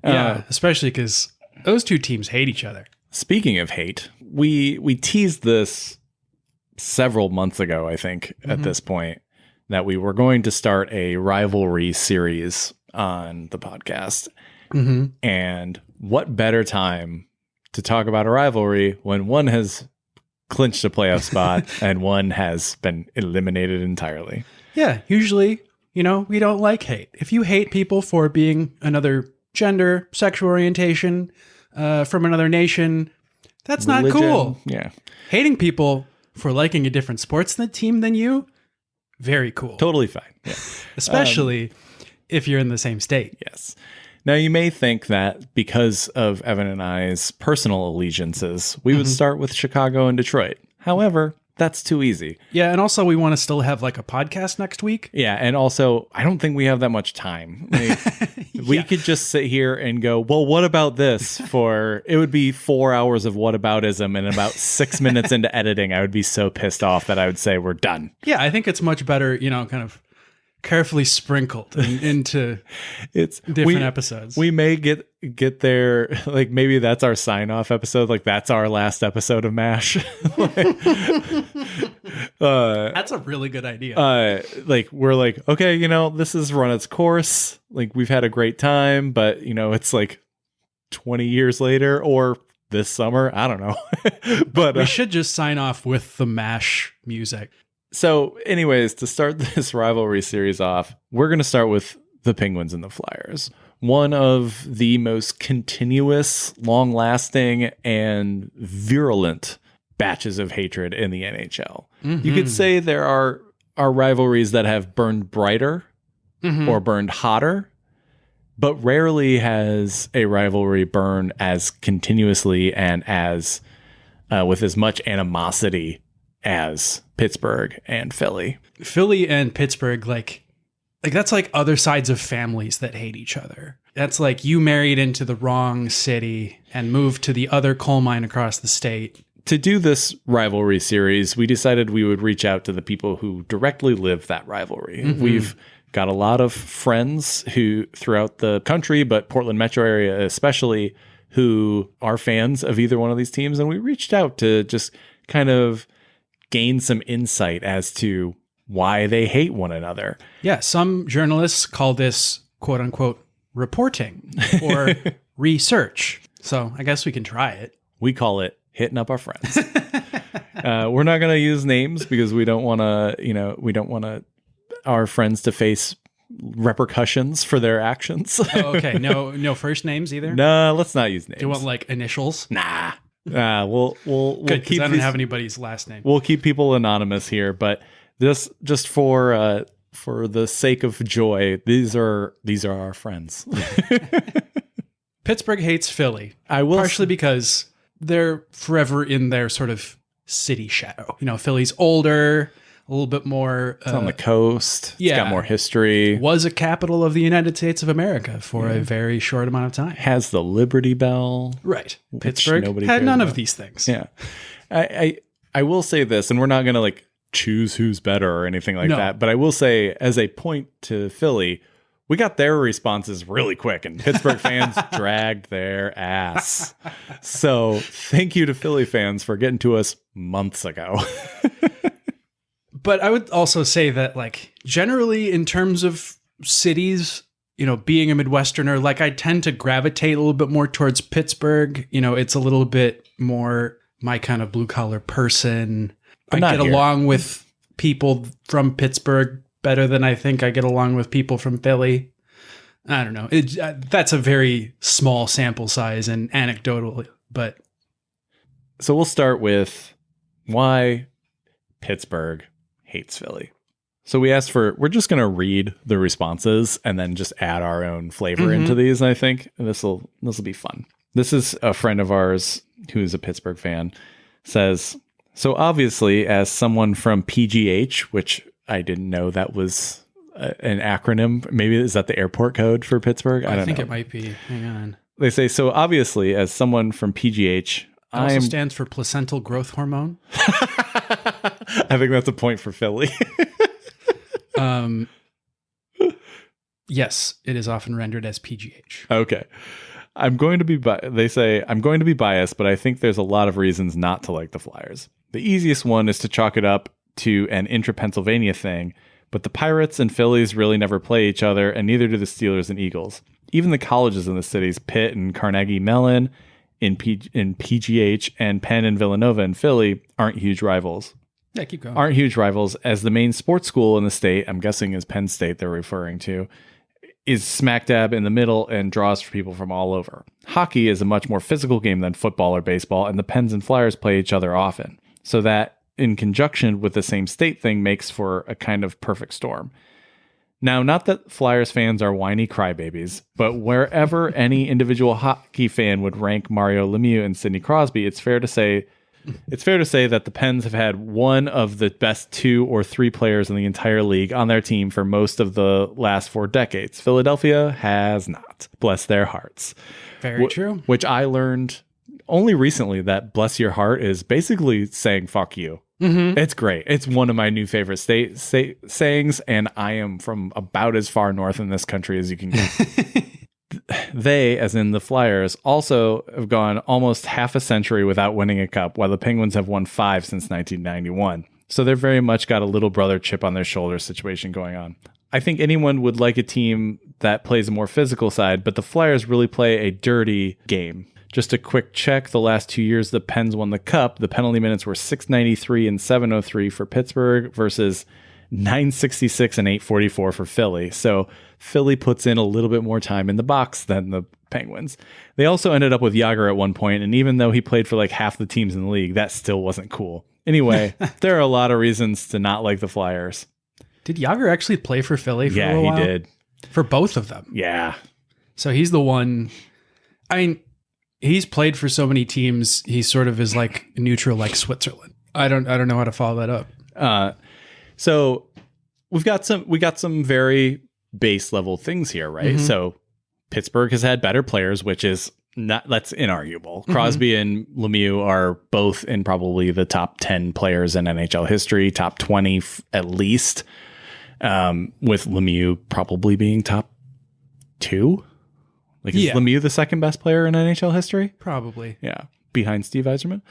Yeah, especially because those two teams hate each other. Speaking of hate, we teased this several months ago, I think, at this point, that we were going to start a rivalry series on the podcast. And what better time to talk about a rivalry when one has clinched a playoff spot and one has been eliminated entirely. Yeah, usually, we don't like hate. If you hate people for being another gender, sexual orientation, from another nation, that's religion, not cool. Yeah. Hating people for liking a different sports team than you, very cool. Totally fine. Yeah. Especially if you're in the same state. Yes. Now, you may think that because of Evan and I's personal allegiances, we would start with Chicago and Detroit. However, that's too easy. Yeah, and also we want to still have like a podcast next week. Yeah, and also I don't think we have that much time. We could just sit here and go, well, what about this? It would be 4 hours of whataboutism, and about 6 minutes into editing, I would be so pissed off that I would say we're done. Yeah, I think it's much better, kind of carefully sprinkled into different episodes. We may get there, like maybe that's our sign-off episode, like that's our last episode of MASH. That's a really good idea. We're like, okay, this has run its course. Like, we've had a great time, but it's like 20 years later or this summer. I don't know. But we should just sign off with the MASH music. So anyways, to start this rivalry series off, we're going to start with the Penguins and the Flyers. One of the most continuous, long-lasting, and virulent batches of hatred in the NHL. You could say there are rivalries that have burned brighter or burned hotter, but rarely has a rivalry burned as continuously and as with as much animosity as Pittsburgh and Philly. Philly and Pittsburgh, like that's like other sides of families that hate each other. That's like you married into the wrong city and moved to the other coal mine across the state. To do this rivalry series, we decided we would reach out to the people who directly live that rivalry. We've got a lot of friends who throughout the country, but Portland metro area especially, who are fans of either one of these teams. And we reached out to just kind of gain some insight as to why they hate one another. Yeah, some journalists call this quote unquote reporting or research. So I guess we can try it. We call it hitting up our friends. We're not going to use names because we don't want to, our friends to face repercussions for their actions. Okay. No first names either? No, let's not use names. Do you want like initials? Nah. We'll good, keep. I don't have anybody's last name. We'll keep people anonymous here, but just for the sake of joy, these are our friends. Pittsburgh hates Philly. Partially because they're forever in their sort of city shadow. Philly's older, a little bit more. It's on the coast. Yeah, it's got more history. Was a capital of the United States of America for a very short amount of time. Has the Liberty Bell. Right. Pittsburgh had none of these things. Yeah. I will say this, and we're not going to like choose who's better or anything like that, but I will say as a point to Philly, we got their responses really quick, and Pittsburgh fans dragged their ass. So thank you to Philly fans for getting to us months ago. But I would also say that, like, generally in terms of cities, being a Midwesterner, like, I tend to gravitate a little bit more towards Pittsburgh. It's a little bit more my kind of blue collar person. I get along with people from Pittsburgh better than I think I get along with people from Philly. I don't know. That's a very small sample size and anecdotal, but So we'll start with why Pittsburgh hates Philly. So we're just going to read the responses and then just add our own flavor into these. I think this will be fun. This is a friend of ours who's a Pittsburgh fan says, so obviously as someone from PGH, which I didn't know that was an acronym. Maybe is that the airport code for Pittsburgh? I don't think know. it might be. Hang on. They say, so obviously as someone from PGH, It also stands for placental growth hormone. I think that's a point for Philly. Yes, it is often rendered as PGH. Okay. They say, I'm going to be biased, but I think there's a lot of reasons not to like the Flyers. The easiest one is to chalk it up to an intra-Pennsylvania thing, but the Pirates and Phillies really never play each other, and neither do the Steelers and Eagles. Even the colleges in the cities, Pitt and Carnegie Mellon in PGH, and Penn and Villanova in Philly, aren't huge rivals. Yeah, keep going. Aren't huge rivals, as the main sports school in the state, I'm guessing is Penn State they're referring to, is smack dab in the middle and draws for people from all over. Hockey is a much more physical game than football or baseball, and the Pens and Flyers play each other often. So that, in conjunction with the same state thing, makes for a kind of perfect storm. Now, not that Flyers fans are whiny crybabies, but wherever any individual hockey fan would rank Mario Lemieux and Sidney Crosby, it's fair to say that the Pens have had one of the best 2 or 3 players in the entire league on their team for most of the last 4 decades. Philadelphia has not. Bless their hearts. Very true. Which I learned only recently, that bless your heart is basically saying fuck you. Mm-hmm. It's great. It's one of my new favorite sayings, and I am from about as far north in this country as you can get. They, as in the Flyers, also have gone almost half a century without winning a cup, while the Penguins have won 5 since 1991. So they're very much got a little brother chip on their shoulder situation going on. I think anyone would like a team that plays a more physical side, but the Flyers really play a dirty game. Just a quick check, the last 2 years the Pens won the cup, the penalty minutes were 693 and 703 for Pittsburgh versus 966 and 844 for Philly. So Philly puts in a little bit more time in the box than the Penguins. They also ended up with Jágr at one point, and even though he played for like half the teams in the league, that still wasn't cool. Anyway, there are a lot of reasons to not like the Flyers. Did Jágr actually play for Philly for a while? Yeah, he did. For both of them? Yeah. So he's the one... I mean, he's played for so many teams, he sort of is like neutral like Switzerland. I don't know how to follow that up. So we got some very base level things here, right? Mm-hmm. So Pittsburgh has had better players, which is that's inarguable. Mm-hmm. Crosby and Lemieux are both in probably the top 10 players in NHL history, top 20 at least, with Lemieux probably being top 2. Like, is Lemieux the second best player in NHL history? Probably. Yeah. Behind Steve Yzerman.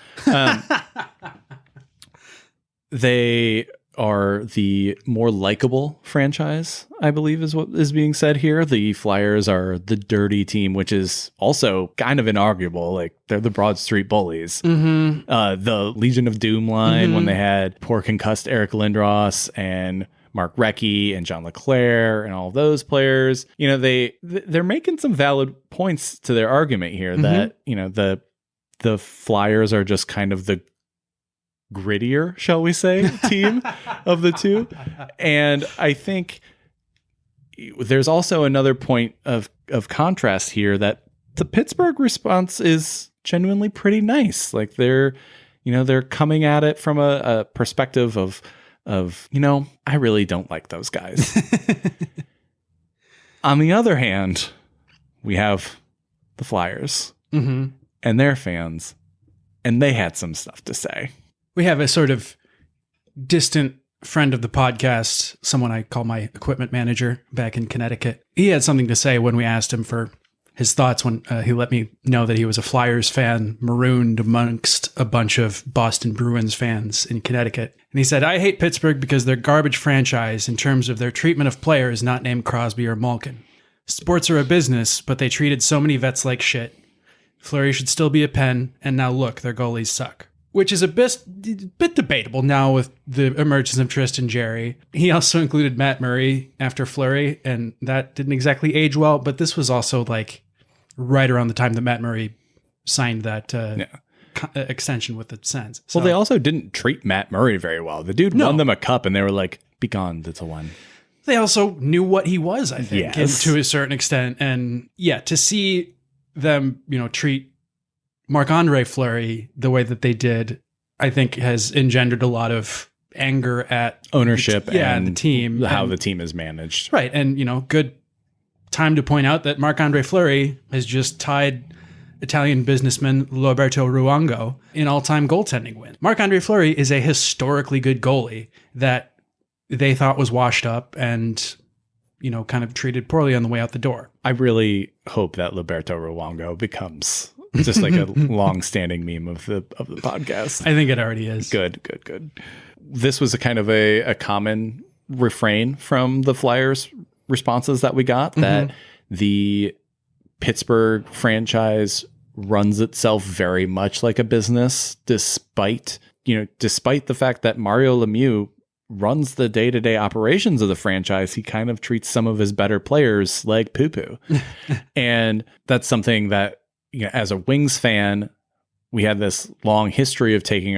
They are the more likable franchise, I believe is what is being said here. The Flyers are the dirty team, which is also kind of inarguable. Like, they're the Broad Street Bullies. Mm-hmm. The Legion of Doom line, when they had poor concussed Eric Lindros and Mark Recchi and John LeClaire and all of those players, you know, they're making some valid points to their argument here that, you know, the Flyers are just kind of the grittier, shall we say, team of the two. And I think there's also another point of contrast here, that the Pittsburgh response is genuinely pretty nice. Like, they're coming at it from a perspective of, you know, I really don't like those guys. On the other hand, we have the Flyers and their fans, and they had some stuff to say. We have a sort of distant friend of the podcast, someone I call my equipment manager back in Connecticut. He had something to say when we asked him for his thoughts when he let me know that he was a Flyers fan marooned amongst a bunch of Boston Bruins fans in Connecticut. And he said, I hate Pittsburgh because they're garbage franchise in terms of their treatment of players not named Crosby or Malkin. Sports are a business, but they treated so many vets like shit. Fleury should still be a Pen, and now look, their goalies suck. which is a bit debatable now with the emergence of Tristan Jarry. He also included Matt Murray after Fleury, and that didn't exactly age well, but this was also like right around the time that Matt Murray signed that extension with the Sens. So, Well, they also didn't treat Matt Murray very well. The dude won them a cup, and they were like, "Be gone, little one." they also knew what he was, I think, Yes. to a certain extent. And yeah, to see them, treat Marc-Andre Fleury the way that they did, I think has engendered a lot of anger at Ownership and the team. how And- the team is managed. Right. And, good time to point out that Marc-Andre Fleury has just tied Italian businessman Roberto Ruango in all-time goaltending win. Marc-Andre Fleury is a historically good goalie that they thought was washed up and, kind of treated poorly on the way out the door. I really hope that Roberto Ruango becomes just like a long-standing meme of the podcast. I think it already is. Good. This was a kind of a common refrain from the Flyers responses that we got, that the Pittsburgh franchise runs itself very much like a business, despite the fact that Mario Lemieux runs the day-to-day operations of the franchise. He kind of treats some of his better players like poo-poo. And that's something that, as a Wings fan, we had this long history of taking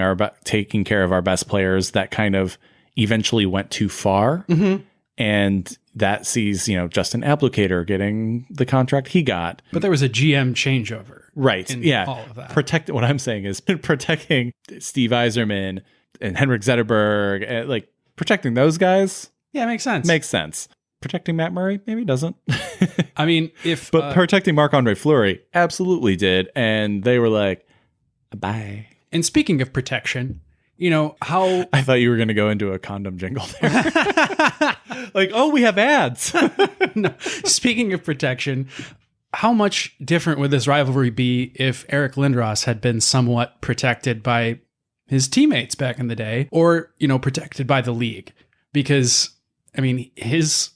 care of our best players that kind of eventually went too far. And that sees, Justin Applicator getting the contract he got. But there was a GM changeover. Right. in Yeah. all of that. What I'm saying is protecting Steve Yzerman and Henrik Zetterberg, and protecting those guys Yeah, it makes sense. makes sense. Protecting Matt Murray maybe doesn't. I mean, if But protecting Marc-Andre Fleury absolutely did. And they were like, bye. and speaking of protection, how I thought you were going to go into a condom jingle there. We have ads. no, speaking of protection, how much different would this rivalry be if Eric Lindros had been somewhat protected by his teammates back in the day, or, protected by the league? Because, his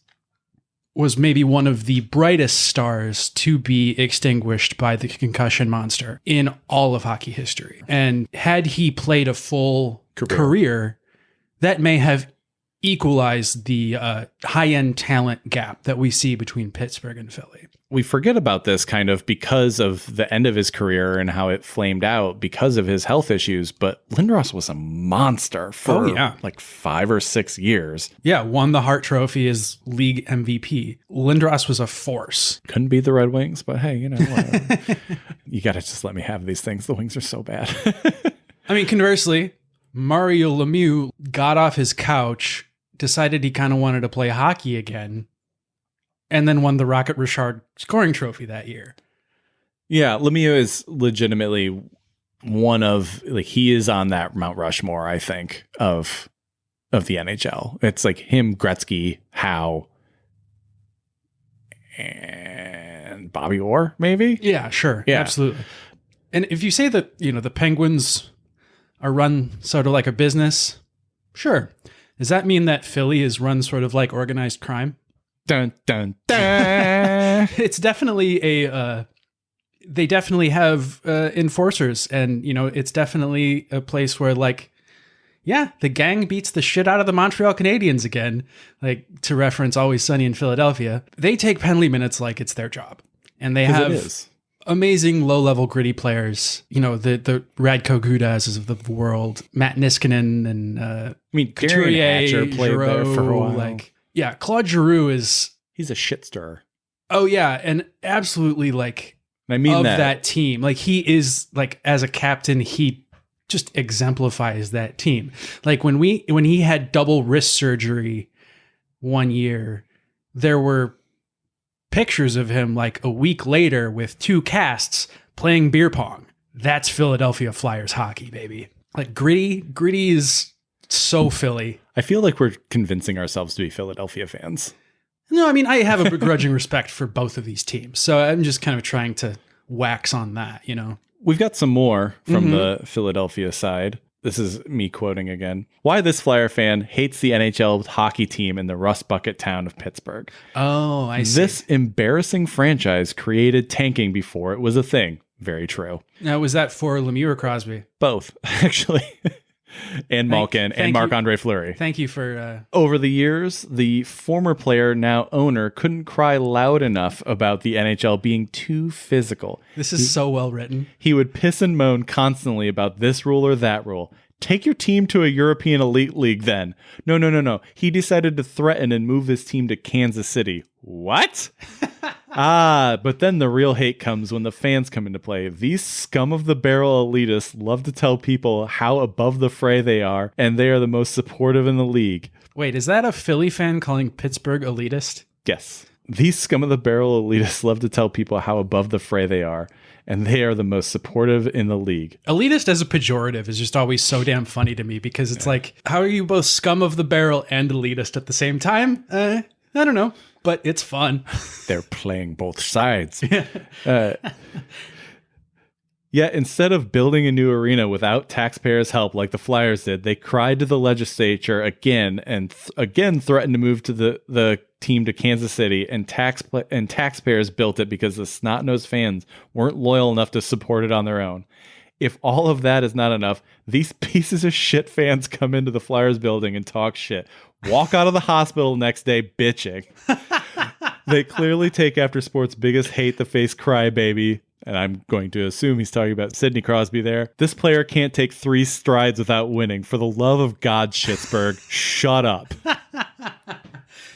was maybe one of the brightest stars to be extinguished by the concussion monster in all of hockey history. And had he played a full career, that may have equalized the high-end talent gap that we see between Pittsburgh and Philly. We forget about this kind of because of the end of his career and how it flamed out because of his health issues. But Lindros was a monster for 5 or 6 years. Yeah, won the Hart Trophy as league MVP. Lindros was a force. Couldn't beat the Red Wings, but hey, whatever. You got to just let me have these things. The Wings are so bad. Conversely, Mario Lemieux got off his couch, decided he kind of wanted to play hockey again, and then won the Rocket Richard scoring trophy that year. Yeah, Lemieux is legitimately one of, he is on that Mount Rushmore, I think, of the NHL. It's like him, Gretzky, Howe, and Bobby Orr, maybe? Yeah, sure. Yeah. Absolutely. And if you say that, the Penguins are run sort of like a business, sure. Does that mean that Philly is run sort of like organized crime? Dun, dun, dun. It's definitely they definitely have enforcers, and, it's definitely a place where, the gang beats the shit out of the Montreal Canadiens again, to reference Always Sunny in Philadelphia. They take penalty minutes like it's their job. And they have amazing low-level gritty players, the Radko Gudas's of the world, Matt Niskanen, and Couturier Hatcher played there for a while. Claude Giroux is... He's a shit stirrer. Oh, yeah, and absolutely, that team. He is, as a captain, he just exemplifies that team. When he had double wrist surgery one year, there were pictures of him a week later with 2 casts playing beer pong. That's Philadelphia Flyers hockey, baby. Gritty is so Philly. I feel like we're convincing ourselves to be Philadelphia fans. No, I have a begrudging respect for both of these teams. So I'm just kind of trying to wax on that, We've got some more from the Philadelphia side. This is me quoting again. Why this Flyer fan hates the NHL hockey team in the rust bucket town of Pittsburgh. Oh, I see. This embarrassing franchise created tanking before it was a thing. very true. Now, was that for Lemieux or Crosby? Both, actually. And Malkin and Marc-Andre Fleury. Thank you for... Over the years, the former player, now owner, couldn't cry loud enough about the NHL being too physical. This is so well written. He would piss and moan constantly about this rule or that rule. Take your team to a European elite league then. No. He decided to threaten and move his team to Kansas City. What? But then the real hate comes when the fans come into play. These scum of the barrel elitists love to tell people how above the fray they are, and they are the most supportive in the league. Wait, is that a Philly fan calling Pittsburgh elitist? Yes. These scum of the barrel elitists love to tell people how above the fray they are, and they are the most supportive in the league. Elitist as a pejorative is just always so damn funny to me because it's like, how are you both scum of the barrel and elitist at the same time? I don't know, but it's fun. They're playing both sides. Yeah, instead of building a new arena without taxpayers' help like the Flyers did, they cried to the legislature again and again threatened to move to the team to Kansas City, and taxpayers built it because the snot-nosed fans weren't loyal enough to support it on their own. If all of that is not enough, these pieces of shit fans come into the Flyers building and talk shit, walk out of the hospital next day bitching. They clearly take after sports' biggest hate the face crybaby, and I'm going to assume he's talking about Sidney Crosby there. This player can't take 3 strides without winning. For the love of God, Schittsburg, shut up.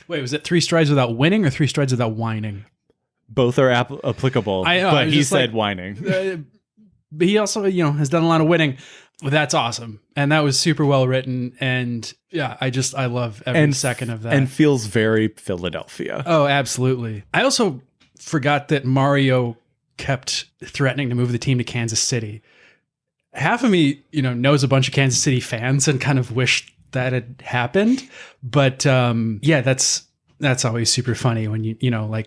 Wait, was it 3 strides without winning or 3 strides without whining? Both are applicable, but he said whining. But he also, has done a lot of winning. That's awesome. And that was super well written. And yeah, I love every second of that. And feels very Philadelphia. Oh, absolutely. I also forgot that Mario kept threatening to move the team to Kansas City. Half of me, knows a bunch of Kansas City fans and kind of wished that had happened. But yeah, that's always super funny when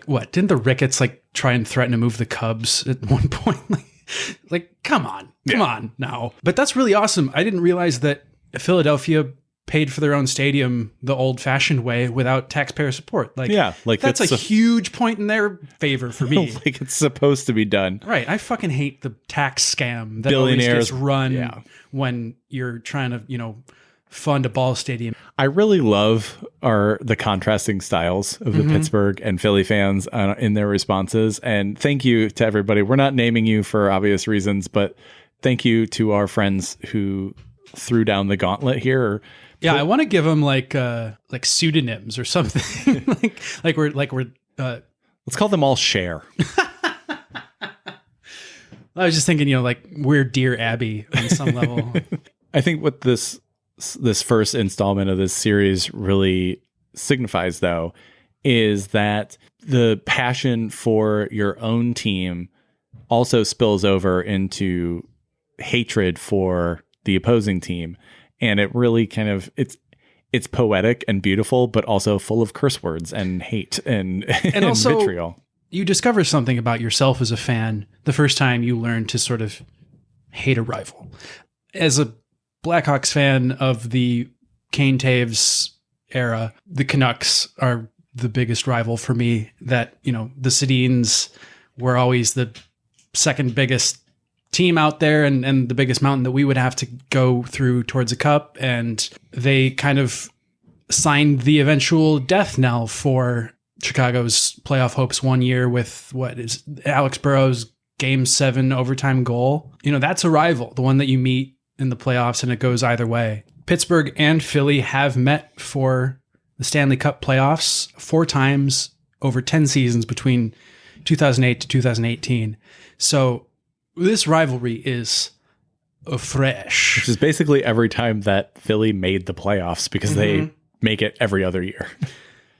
what? Didn't the Ricketts try and threaten to move the Cubs at one point? Come on now. But that's really awesome. I didn't realize that Philadelphia paid for their own stadium the old-fashioned way without taxpayer support. That's a huge point in their favor for me. It's supposed to be done. Right. I fucking hate the tax scam that Billionaires always gets run when you're trying to, fund a ball stadium. I really love the contrasting styles of the Pittsburgh and Philly fans in their responses. And thank you to everybody. We're not naming you for obvious reasons, but thank you to our friends who threw down the gauntlet here. Yeah, I want to give them like pseudonyms or something. Let's call them all Cher. I was just thinking, we're Dear Abby on some level. I think what this first installment of this series really signifies, though, is that the passion for your own team also spills over into hatred for the opposing team. And it really kind of, it's poetic and beautiful, but also full of curse words and hate and also, vitriol. You discover something about yourself as a fan the first time you learn to sort of hate a rival. As a Blackhawks fan of the Kane Taves era, the Canucks are the biggest rival for me. That, the Sedins were always the second biggest team out there and the biggest mountain that we would have to go through towards a cup. And they kind of signed the eventual death knell for Chicago's playoff hopes one year with what is Alex Burrows' Game 7 overtime goal. That's a rival, the one that you meet in the playoffs and it goes either way. Pittsburgh and Philly have met for the Stanley Cup playoffs 4 times over 10 seasons between 2008 to 2018. So this rivalry is fresh. Which is basically every time that Philly made the playoffs because they make it every other year.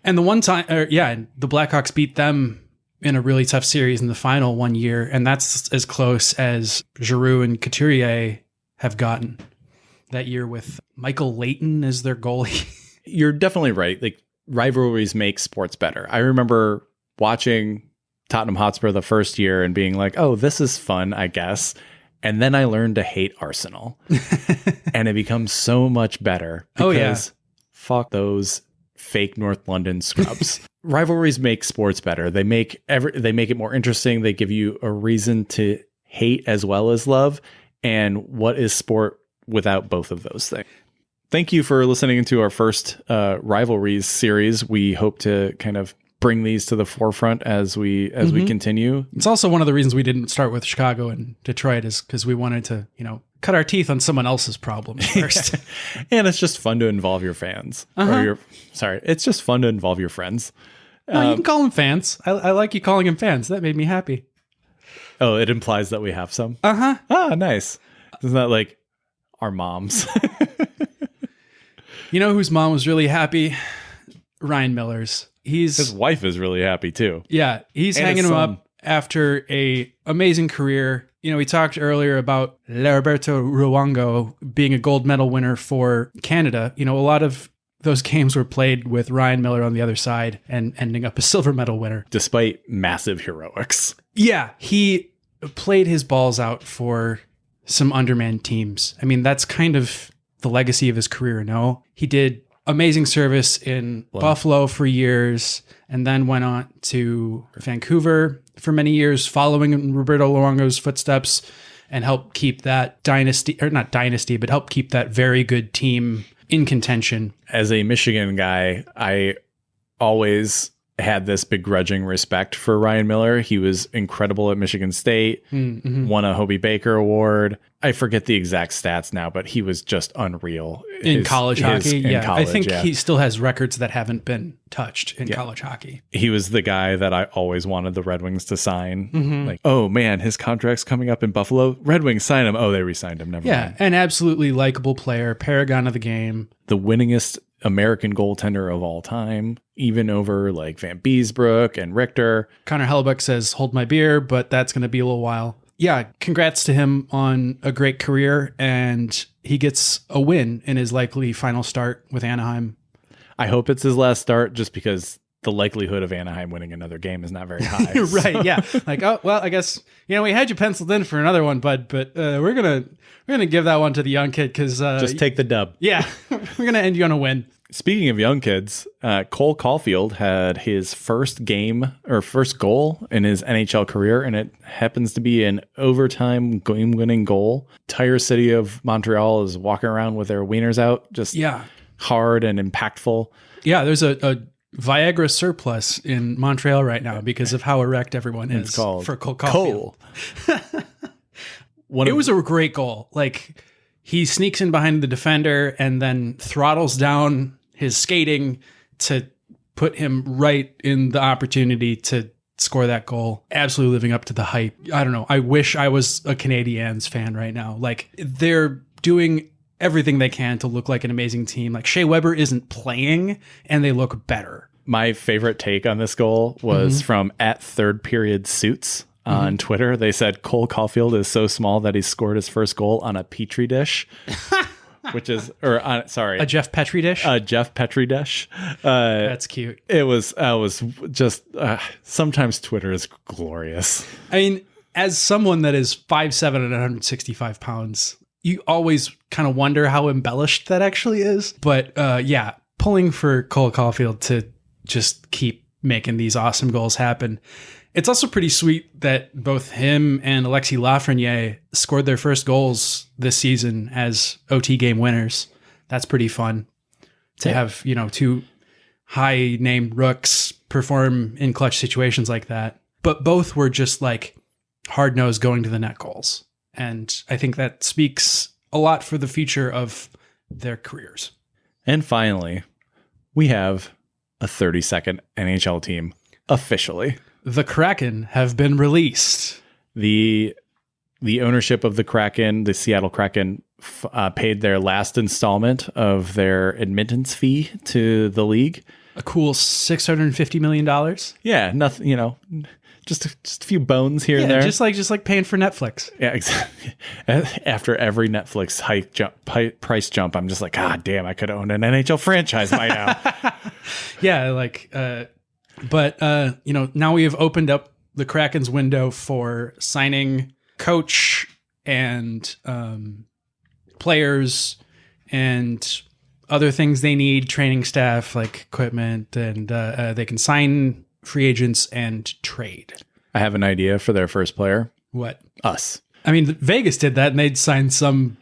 And the one time, the Blackhawks beat them in a really tough series in the final one year. And that's as close as Giroux and Couturier have gotten that year with Michael Leighton as their goalie. You're definitely right. Rivalries make sports better. I remember watching Tottenham Hotspur the first year and being like, oh, this is fun, I guess. And then I learned to hate Arsenal. And it becomes so much better because fuck those fake North London scrubs. Rivalries make sports better. They make it more interesting. They give you a reason to hate as well as love? And what is sport without both of those things? Thank you for listening to our first rivalries series. We hope to kind of bring these to the forefront as we continue. It's also one of the reasons we didn't start with Chicago and Detroit is because we wanted to, cut our teeth on someone else's problems first. And it's just fun to involve your fans. It's just fun to involve your friends. No, you can call them fans. I like you calling them fans. That made me happy. Oh, it implies that we have some? Uh-huh. Ah, nice. Isn't that like our moms? You know whose mom was really happy? Ryan Miller's. His wife is really happy too. Yeah, he's And hanging his him son. up after a amazing career. We talked earlier about Roberto Ruango being a gold medal winner for Canada. A lot of those games were played with Ryan Miller on the other side and ending up a silver medal winner. Despite massive heroics. Yeah, he played his balls out for some undermanned teams. I mean, that's kind of the legacy of his career, no? He did amazing service in Buffalo for years and then went on to Vancouver for many years following in Roberto Luongo's footsteps and helped keep that but helped keep that very good team in contention. As a Michigan guy, I always had this begrudging respect for Ryan Miller. He was incredible at Michigan State, won a Hobie Baker Award. I forget the exact stats now, but he was just unreal. In college hockey, yeah. I think yeah. he still has records that haven't been touched in college hockey. He was the guy that I always wanted the Red Wings to sign. Like, oh man, his contract's coming up in Buffalo. Red Wings sign him. Oh, they re-signed him. Never mind. An absolutely likable player, paragon of the game. The winningest American goaltender of all time, even over like Van Beesbrook and Richter. Connor Hellebuck says, hold my beer, but that's going to be a little while. Yeah, congrats to him on a great career, and he gets a win in his likely final start with Anaheim. I hope it's his last start just because the likelihood of Anaheim winning another game is not very high. Right, yeah. Like, oh, well, I guess, we had you penciled in for another one, bud, but we're gonna give that one to the young kid because... just take the dub. Yeah, we're going to end you on a win. Speaking of young kids, Cole Caulfield had his first goal in his NHL career, and it happens to be an overtime game-winning goal. Entire city of Montreal is walking around with their wieners out, just hard and impactful. Yeah, there's a Viagra surplus in Montreal right now because of how erect everyone is. It's called for Cole Caulfield. It was a great goal. Like, he sneaks in behind the defender and then throttles down his skating to put him right in the opportunity to score that goal. Absolutely living up to the hype. I don't know. I wish I was a Canadiens fan right now. Like, they're doing everything they can to look like an amazing team. Like, Shea Weber isn't playing and they look better. My favorite take on this goal was from @3rdperiodsuits on Twitter. They said Cole Caulfield is so small that he scored his first goal on a Petri dish. A Jeff Petri dish. Jeff Petri dish. That's cute. It was just sometimes Twitter is glorious. I mean, as someone that is 5'7" and 165 pounds, you always kind of wonder how embellished that actually is. But pulling for Cole Caulfield to just keep making these awesome goals happen. It's also pretty sweet that both him and Alexis Lafreniere scored their first goals this season as OT game winners. That's pretty fun to have, two high-named rooks perform in clutch situations like that. But both were just like hard-nosed going to the net goals. And I think that speaks a lot for the future of their careers. And finally, we have a 32nd NHL team officially. The Kraken have been released. The ownership of the Kraken, the Seattle Kraken, paid their last installment of their admittance fee to the league. A cool $650 million. Yeah, nothing. Just a few bones here and there. just like paying for Netflix. Yeah, exactly. After every Netflix price jump, I'm just like, God damn, I could own an NHL franchise by now. Yeah, but now we have opened up the Kraken's window for signing coach and players and other things they need, training staff, like equipment, and they can sign free agents and trade. I have an idea for their first player. What? Us. I mean, Vegas did that, and they'd signed some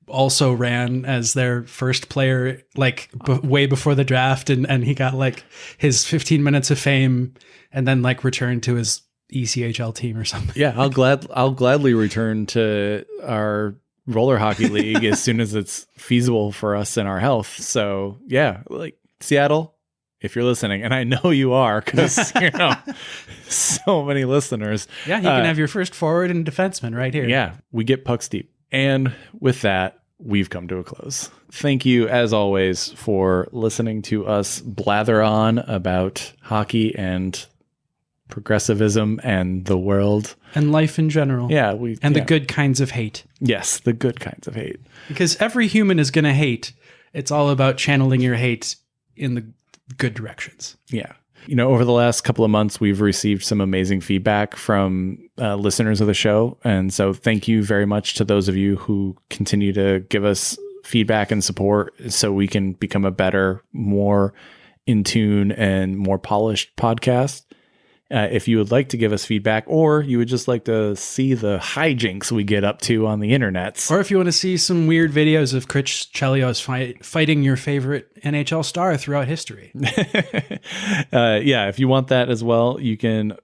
also ran as their first player, like way before the draft, and he got like his 15 minutes of fame, and then like returned to his ECHL team or something. Yeah, I'll gladly return to our roller hockey league as soon as it's feasible for us and our health. So yeah, like Seattle, if you're listening, and I know you are, because so many listeners. Yeah, you can have your first forward and defenseman right here. Yeah, we get pucks deep. And with that, we've come to a close. Thank you, as always, for listening to us blather on about hockey and progressivism and the world. And life in general. Yeah. The good kinds of hate. Yes, the good kinds of hate. Because every human is going to hate. It's all about channeling your hate in the good directions. Yeah. Over the last couple of months, we've received some amazing feedback from listeners of the show. And so thank you very much to those of you who continue to give us feedback and support so we can become a better, more in tune and more polished podcast. If you would like to give us feedback, or you would just like to see the hijinks we get up to on the internets. Or if you want to see some weird videos of Chris Chelios fighting your favorite NHL star throughout history. Yeah, if you want that as well, you can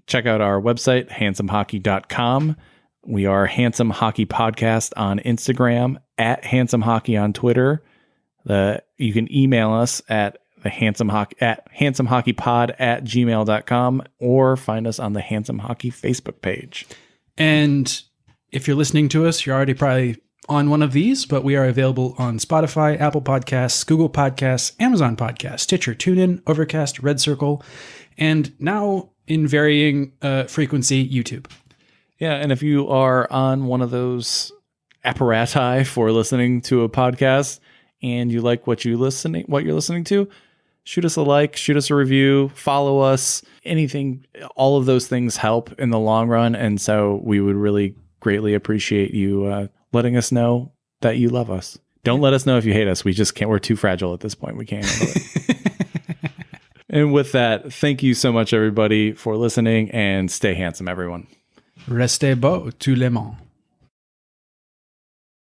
check out our website, handsomehockey.com. We are Handsome Hockey Podcast on Instagram, at Handsome Hockey on Twitter. You can email us at handsomehockeypod@gmail.com, or find us on the Handsome Hockey Facebook page. And if you're listening to us, you're already probably on one of these, but we are available on Spotify, Apple Podcasts, Google Podcasts, Amazon Podcasts, Stitcher, TuneIn, Overcast, Red Circle, and now in varying frequency, YouTube. Yeah, and if you are on one of those apparati for listening to a podcast and you like what you're listening to, shoot us a like, shoot us a review, follow us, anything. All of those things help in the long run. And so we would really greatly appreciate you letting us know that you love us. Don't let us know if you hate us. We just can't. We're too fragile at this point. We can't handle it. And with that, thank you so much, everybody, for listening, and stay handsome, everyone. Restez beau, tout le monde.